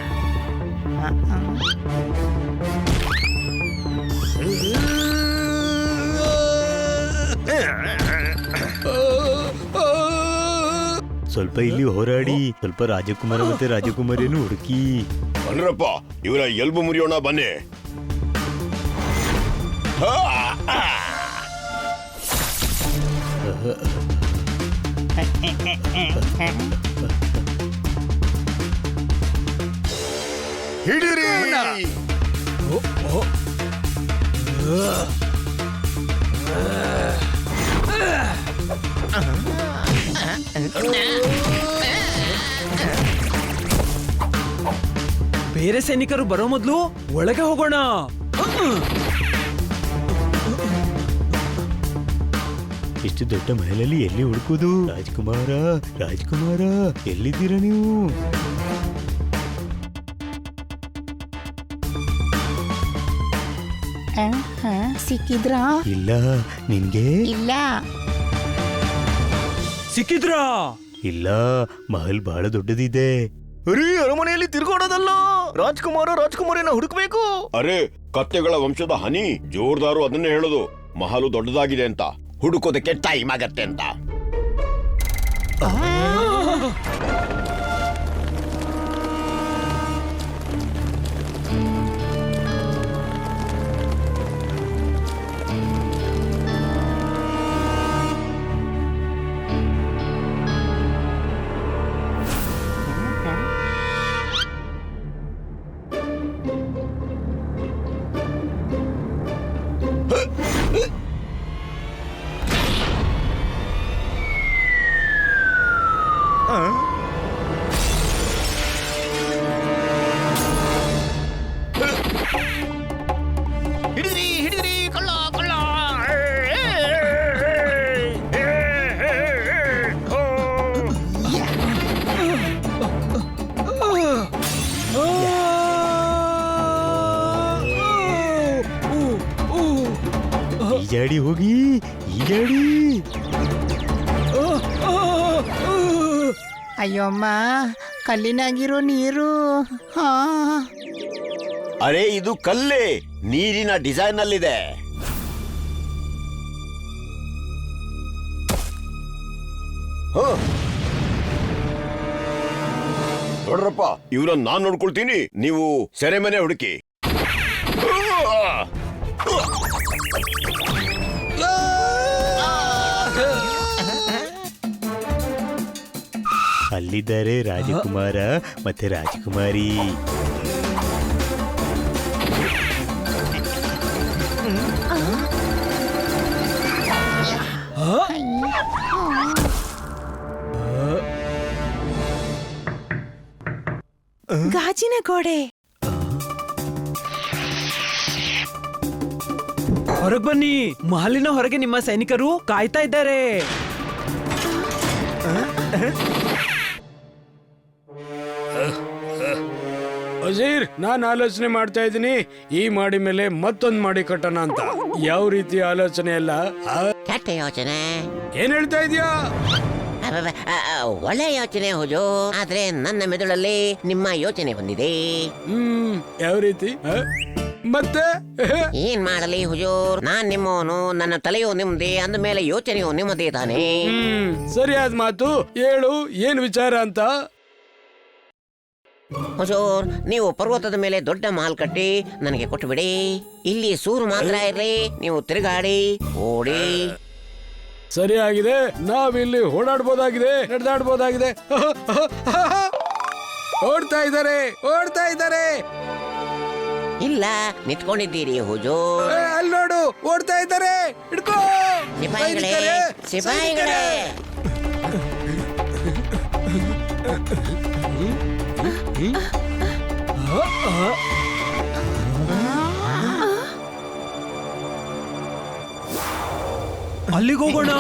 ಸ್ವಲ್ಪ ಇಲ್ಲಿ ಹೋರಾಡಿ, ಸ್ವಲ್ಪ ರಾಜಕುಮಾರ ಮತ್ತೆ ರಾಜಕುಮಾರಿಯನ್ನು ಹುಡುಕಿ. ಬನ್ರಪ್ಪ, ಇವರ ಎಲ್ಬು ಮುರಿಯೋಣ ಬನ್ನಿ. ಹಿಡೀರಿ. ಬೇರೆ ಸೈನಿಕರು ಬರೋ ಮೊದಲು ಒಳಗೆ ಹೋಗೋಣ. ಇಷ್ಟು ದೊಡ್ಡ ಮಹಲಲ್ಲಿ ಎಲ್ಲಿ ಹುಡುಕುದು? ರಾಜ್ಕುಮಾರ, ರಾಜ್ಕುಮಾರ, ಎಲ್ಲಿದ್ದೀರಾ ನೀವು? ಸಿಕ್ಕಿದ್ರಾ? ಇಲ್ಲ ನಿನ್ಗೆ ಇಲ್ಲ. ಸಿಕ್ಕಿದ್ರಾ? ಇಲ್ಲ, ಮಹಲ್ ಬಹಳ ದೊಡ್ಡದಿದೆ. ಅರೇ ಅರಮನೆಯಲ್ಲಿ ತಿರ್ಗೋಡೋದಲ್ಲ, ರಾಜ್ಕುಮಾರಿನ ಹುಡುಕ್ಬೇಕು. ಅರೆ ಕತ್ತೆಗಳ ವಂಶದ ಹನಿ ಜೋರ್ದಾರು ಅದನ್ನೇ ಹೇಳೋದು, ಮಹಲು ದೊಡ್ಡದಾಗಿದೆ ಅಂತ, ಹುಡುಕೋದಕ್ಕೆ ಟೈಮ್ ಆಗತ್ತೆ ಅಂತ. ಹಿಡಿದ್ರಿ ಕಳ್ಳ ಕಳ್ಳ. ಈಜಾಡಿ ಹೋಗಿ, ಈಜಾಡಿ. ಅಯ್ಯೋ ಅಮ್ಮ, ಕಲ್ಲಿನಾಗಿರೋ ನೀರು. ಹಾ, ಅರೆ ಇದು ಕಲ್ಲೇ, ನೀರಿನ ಡಿಸೈನ್ ಅಲ್ಲಿದೆ. ನೋಡ್ರಪ್ಪ, ಇವ್ರನ್ನ ನಾನ್ ನೋಡ್ಕೊಳ್ತೀನಿ, ನೀವು ಸೆರೆಮನೆ ಹುಡುಕಿ. ಅಲ್ಲಿದ್ದಾರೆ ರಾಜಕುಮಾರ ಮತ್ತೆ ರಾಜಕುಮಾರಿ. ಗಾಜಿನ ಗೋಡೆ. ಹೊರಗ್ ಬನ್ನಿ, ಮಹಲಿನ ಹೊರಗೆ ನಿಮ್ಮ ಸೈನಿಕರು ಕಾಯ್ತಾ ಇದ್ದಾರೆ. ವಜೀರ್, ನಾನ್ ಆಲೋಚನೆ ಮಾಡ್ತಾ ಇದ್ದೀನಿ, ಈ ಮಾಡಿ ಮೇಲೆ ಮತ್ತೊಂದ್ ಮಾಡಿ ಕಟ್ಟೋಣ ಅಂತ. ಯಾವ ರೀತಿ ಆಲೋಚನೆ ಅಲ್ಲ? ಕೆಟ್ಟ ಯೋಚನೆ. ಏನ್ ಹೇಳ್ತಾ ಇದೀಯಾ? ಅಬ್ಬಬ್ಬ, ಒಳ್ಳೆ ಯೋಚನೆ ಹುಜೂರ್, ಆದ್ರೆ ನನ್ನ ಮೆದುಳಲ್ಲಿ ನಿಮ್ಮ ಯೋಚನೆ ಬಂದಿದೆ. ಯಾವ ರೀತಿ? ಮತ್ತೆ ಏನ್ ಮಾಡಲಿ ಹುಜೂರ್, ನಾನ್ ನಿಮ್ಮವನು, ನನ್ನ ತಲೆಯೂ ನಿಮ್ದೇ, ಅಂದ ಮೇಲೆ ಯೋಚನೆಯೂ ನಿಮ್ಮದೇ ತಾನೇ. ಸರಿಯಾದ ಮಾತು. ಹೇಳು, ಏನ್ ವಿಚಾರ ಅಂತ? ಹುಜೂರ್, ನೀವು ಪರ್ವತದ ಮೇಲೆ ದೊಡ್ಡ ಮಹಲ್ ಕಟ್ಟಿ ನನಗೆ ಕೊಟ್ಟು ಬಿಡಿ. ಇಲ್ಲಿ ಸೂರು ಮಾತ್ರ ಇರ್ಲಿ, ನೀವು ತಿರುಗಾಡಿ ಓಡಿ. ಸರಿಯಾಗಿದೆ, ನಾವಿಲ್ಲಿ ಓಡಾಡ್ಬೋದಾಗಿದೆ, ನಡೆದಾಡ್ಬೋದಾಗಿದೆ. ಓಡ್ತಾ ಇದ್ದಾರೆ. ಇಲ್ಲ, ನಿಂತ್ಕೊಂಡಿದ್ದೀರಿ ಹುಜೂರ್. ಅಲ್ಲಿ ನೋಡು, ಓಡ್ತಾ ಇದ್ದಾರೆ. ಹಿಡ್ಕೋ ಸಿಪಾಯಿಗಳೇ, ಸಿಪಾಯಿಗಳೇ. ಅಲ್ಲಿಗೆ ಹೋಗೋಣ.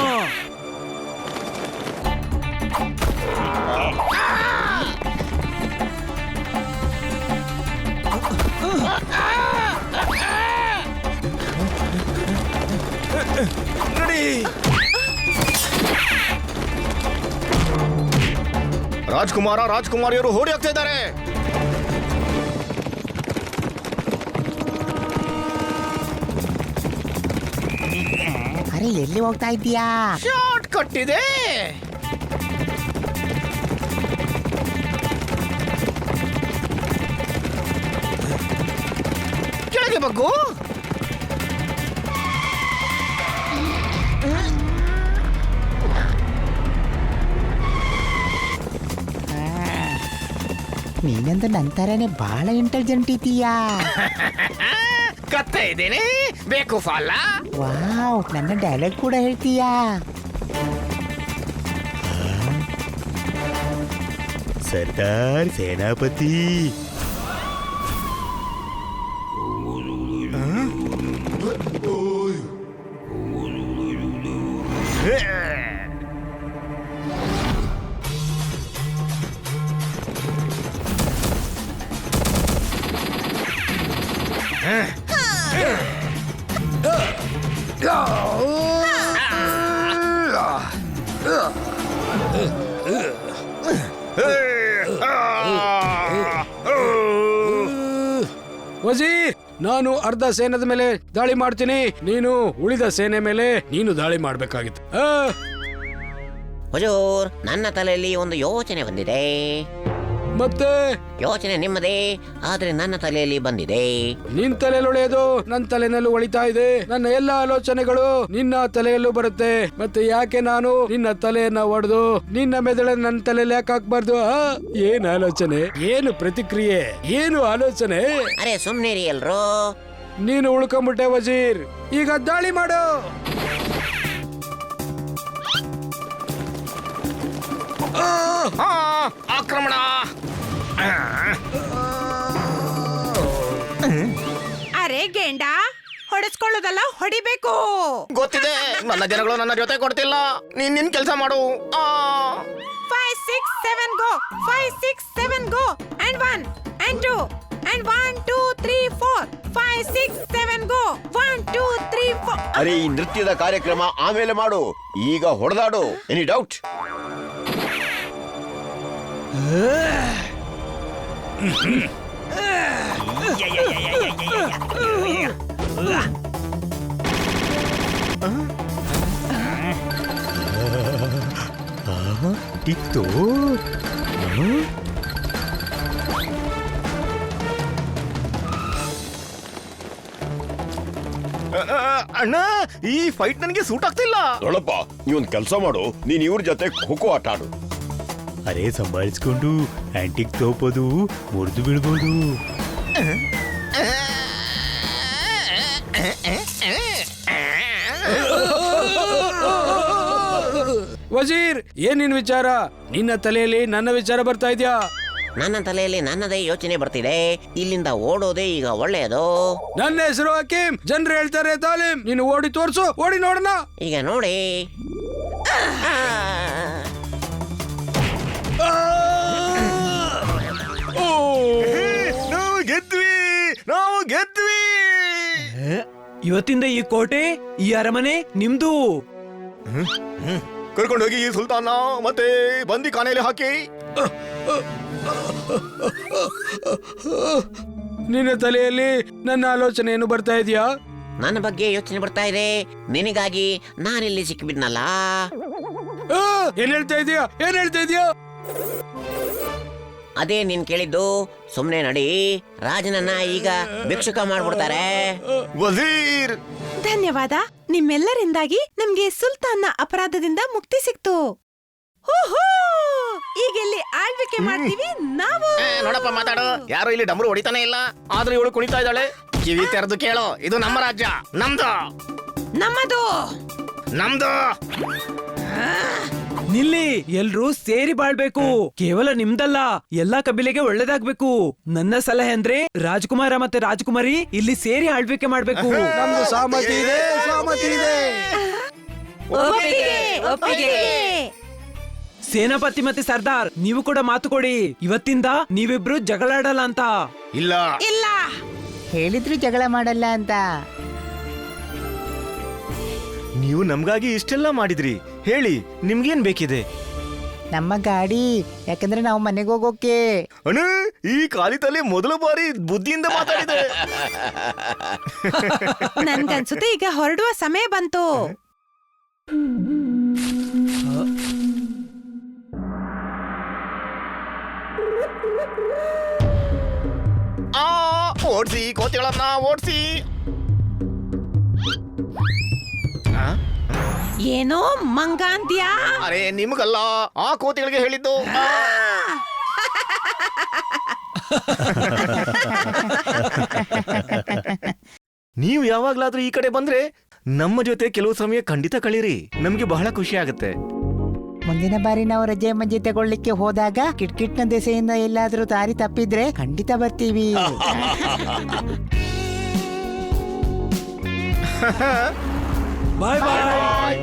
ರಾಜ್ಕುಮಾರಿಯರು ಓಡಿ ಆಗ್ತಾ ಇದ್ದಾರೆ. ಅರೆ ಎಲ್ಲಿ ಹೋಗ್ತಾ ಇದ್ದೀಯಾ? ಶಾರ್ಟ್ ಕಟ್ ಇದೆ. ಕೆಳಗೆ ಬಗ್ಗು. ನೀನಂತೂ ನಂತರನೇ ಬಹಳ ಇಂಟೆಲಿಜೆಂಟ್ ಇದೀಯಾ. ಕತ್ತೆ ಇದ್ದೇನೆ, ಬೇಕು ಫಾಲ. ವಾವ್, ನನ್ನ ಡೈಲಾಗ್ ಕೂಡ ಹೇಳ್ತೀಯಾ? ಸರ್ದಾರ್ ಸೇನಾಪತಿ. ವಜೀರ್, ನಾನು ಅರ್ಧ ಸೇನೆದ ಮೇಲೆ ದಾಳಿ ಮಾಡ್ತೀನಿ, ನೀನು ಉಳಿದ ಸೇನೆ ಮೇಲೆ ನೀನು ದಾಳಿ ಮಾಡ್ಬೇಕಾಗಿತ್ತು. ಹುಜೂರ್, ನನ್ನ ತಲೆಯಲ್ಲಿ ಒಂದು ಯೋಚನೆ ಬಂದಿದೆ. ಮತ್ತೆ ಯೋಚನೆ ನಿಮ್ಮದೇ, ಆದ್ರೆ ನನ್ನ ತಲೆಯಲ್ಲಿ ಬಂದಿದೆ. ನಿನ್ ತಲೆಯಲ್ಲಿ ಒಳ್ಳೆಯದು, ನನ್ನ ತಲೆನಲ್ಲೂ ಒಳಿತಾ ಇದೆ. ನನ್ನ ಎಲ್ಲ ಆಲೋಚನೆಗಳು ನಿನ್ನ ತಲೆಯಲ್ಲೂ ಬರುತ್ತೆ. ಮತ್ತೆ ಯಾಕೆ ನಾನು ನಿನ್ನ ತಲೆಯನ್ನ ಒಡೆದು ನಿನ್ನ ಮೆದುಳನ್ನ ನನ್ನ ತಲೆಯಲ್ಲಿ ಯಾಕೆ ಹಾಕ್ಬಾರ್ದು? ಏನ್ ಆಲೋಚನೆ, ಏನು ಪ್ರತಿಕ್ರಿಯೆ, ಏನು ಆಲೋಚನೆ? ಅರೆ ಸುಮ್ನಿರಿ ಎಲ್ರು. ನೀನು ಉಳ್ಕೊಂಬಿಟ್ಟೆ ವಜೀರ್, ಈಗ ದಾಳಿ ಮಾಡು. ಆಕ್ರಮಣ. ಅರೆ ಗೆಂಡ, ಹೊಡೆಸ್ಕೊಳ್ಳೋದಲ್ಲ, ಹೊಡಿಬೇಕು. ಗೊತ್ತಿದೆ, ನನ್ನ ಜನಗಳು ನನ್ನ ಜೊತೆ ಕೊಡ್ತಿಲ್ಲ. ನೀನ್ ನಿನ್ ಕೆಲಸ ಮಾಡು. 5 6 7 ಗೋ. 5 6 7 ಗೋ. And 1 and 2 and 1 2 3 4. 5 6 7 ಗೋ. 1 2 3 4. ಅರೆ ಈ ನೃತ್ಯದ ಕಾರ್ಯಕ್ರಮ ಆಮೇಲೆ ಮಾಡು, ಈಗ ಹೊಡೆದಾಡು. Any doubt? ಇತ್ತು. ಅಣ್ಣ, ಈ ಫೈಟ್ ನನಗೆ ಸೂಟ್ ಆಗ್ತಿಲ್ಲ. ನೋಡಪ್ಪ, ನೀವೊಂದ್ ಕೆಲಸ ಮಾಡು, ನೀನ್ ಇವ್ರ ಜೊತೆ ಖೋಖೋ ಆಟ ಆಡು. ಅರೆ ಸಂಭಾಳಿಸ್ಕೊಂಡು ಆಂಟಿಕ್ ತೋಪೋದು ಮುರಿದು ಬೀಳ್ಬೋದು. ವಜೀರ್, ಏನ್ ನಿನ್ ವಿಚಾರ? ನಿನ್ನ ತಲೆಯಲ್ಲಿ ನನ್ನ ವಿಚಾರ ಬರ್ತಾ ಇದ್ಯಾ? ನನ್ನ ತಲೆಯಲ್ಲಿ ನನ್ನದೇ ಯೋಚನೆ ಬರ್ತಿದೆ. ಇಲ್ಲಿಂದ ಓಡೋದೇ ಈಗ ಒಳ್ಳೆಯದು. ನನ್ನ ಹೆಸರು ಹಕೀಂ, ಜನರು ಹೇಳ್ತಾರೆ ತಾಲೀಮ್. ನೀನು ಓಡಿ ತೋರ್ಸು, ಓಡಿ ನೋಡೋಣ. ಈಗ ನೋಡಿ. ನಾವು ಗೆದ್ವಿ, ನಾವು ಗೆದ್ವಿ. ಇವತ್ತಿಂದ ಈ ಕೋಟೆ, ಈ ಅರಮನೆ ನಿಮ್ದು. ಕರ್ಕೊಂಡೋಗಿ ಈ ಸುಲ್ತಾನ ಮತ್ತೆ ಬಂದಿ ಖಾನೆಯಲ್ಲಿ ಹಾಕಿ. ನಿನ್ನ ತಲೆಯಲ್ಲಿ ನನ್ನ ಆಲೋಚನೆ ಏನು ಬರ್ತಾ ಇದೆಯಾ? ನನ್ನ ಬಗ್ಗೆ ಯೋಚನೆ ಬರ್ತಾ ಇದೆ. ನಿನಗಾಗಿ ನಾನಿಲ್ಲಿ ಸಿಕ್ಕಿಬಿದ್ನಲ್ಲ. ಏನ್ ಹೇಳ್ತಾ ಇದೀಯಾ, ಏನ್ ಹೇಳ್ತಾ ಇದೀಯಾ? ಅದೇ ನೀನ್ ಕೇಳಿದ್ದು. ಸುಮ್ನೆ ನಡಿ, ರಾಜನನ್ನ ಈಗ ಭಿಕ್ಷುಕ ಮಾಡ್ಬಿಡ್ತಾರೆ. ವಜೀರ್, ಧನ್ಯವಾದ. ನಿಮ್ಮೆಲ್ಲರಿಂದಾಗಿ ನಮ್ಗೆ ಸುಲ್ತಾನ್ನ ಅಪರಾಧದಿಂದ ಮುಕ್ತಿ ಸಿಕ್ತು. ಹೂಹೂ! ಈಗ ಇಲ್ಲಿ ಆಳ್ವಿಕೆ ಮಾಡ್ತೀವಿ ನಾವು. ನೋಡಪ್ಪ ಮಾತಾಡು. ಯಾರು ಇಲ್ಲಿ ಡಮರು ಹೊಡಿತಾನೆ ಇಲ್ಲ, ಆದ್ರೆ ಇವಳು ಕುಣಿತಾ ಇದ್ದಾಳೆ. ಕಿವಿ ತೆರೆದು ಕೇಳೋ, ಇದು ನಮ್ಮ ರಾಜ್ಯ, ನಮ್ದು, ನಮ್ಮದು. ನಮ್ದು. ನಿಲ್ಲಿ, ಎಲ್ರೂ ಸೇರಿ ಬಾಳ್ಬೇಕು. ಕೇವಲ ನಿಮ್ದಲ್ಲ, ಎಲ್ಲಾ ಕಬಿಲೆಗೆ ಒಳ್ಳೇದಾಗ್ಬೇಕು. ನನ್ನ ಸಲಹೆ ಅಂದ್ರೆ ರಾಜಕುಮಾರ ಮತ್ತೆ ರಾಜಕುಮಾರಿ ಇಲ್ಲಿ ಸೇರಿ ಆಳ್ವಿಕೆ ಮಾಡ್ಬೇಕು. ನಮ್ದು ಸಹಮತಿ ಇದೆ, ಸಹಮತಿ ಇದೆ. ಒಪ್ಪಿಗೆ, ಒಪ್ಪಿಗೆ. ಸೇನಾಪತಿ ಮತ್ತೆ ಸರ್ದಾರ್, ನೀವು ಕೂಡ ಮಾತು ಕೊಡಿ. ಇವತ್ತಿಂದ ನೀವಿಬ್ರು ಜಗಳಾಡಲ್ಲ ಅಂತ. ಇಲ್ಲ, ಇಲ್ಲ. ಹೇಳಿದ್ರು ಜಗಳ ಮಾಡಲ್ಲ ಅಂತ. ನೀವು ನಮ್ಗಾಗಿ ಇಷ್ಟೆಲ್ಲ ಮಾಡಿದ್ರಿ. ಹೇಳಿ, ನಿಮ್ಗೇನ್ ಬೇಕಿದೆ? ನಮ್ಮ ಗಾಡಿ, ಯಾಕಂದ್ರೆ ನಾವು ಮನೆಗೆ ಹೋಗೋಕೆ. ಅಣ್ಣ, ಈ ಖಾಲಿ ತಲೆ ಮೊದಲ ಬಾರಿ ಬುದ್ಧಿಯಿಂದ ಮಾತಾಡಿದೆ. ನನ್ಗನ್ಸುತ್ತೆ ಈಗ ಹೊರಡುವ ಸಮಯ ಬಂತು. ಓಡ್ಸಿ ಕೋತಿಗಳನ್ನ, ಓಡ್ಸಿ. ಏನೋ ಮಂಗಾಂದ್ಯಾ? ಅರೆ ನಿಮ್ಗಲ್ಲ, ಆ ಕೋತಿಗಳಿಗೆ ಹೇಳಿದ್ದು. ನೀವು ಯಾವಾಗ್ಲಾದ್ರೂ ಈ ಕಡೆ ಬಂದ್ರೆ ನಮ್ಮ ಜೊತೆ ಕೆಲವು ಸಮಯ ಖಂಡಿತ ಕಳೀರಿ. ನಮ್ಗೆ ಬಹಳ ಖುಷಿ ಆಗುತ್ತೆ. ಮುಂದಿನ ಬಾರಿ ನಾವು ರಜೆ ಮಜ್ಜೆ ತಗೊಳ್ಳಿಕ್ಕೆ ಹೋದಾಗ ಕಿಟ್ಕಿಟ್ನ ದೆಸೆಯಿಂದ ಎಲ್ಲಾದ್ರೂ ದಾರಿ ತಪ್ಪಿದ್ರೆ ಖಂಡಿತ ಬರ್ತೀವಿ. ಬಾಯ್ ಬಾಯ್.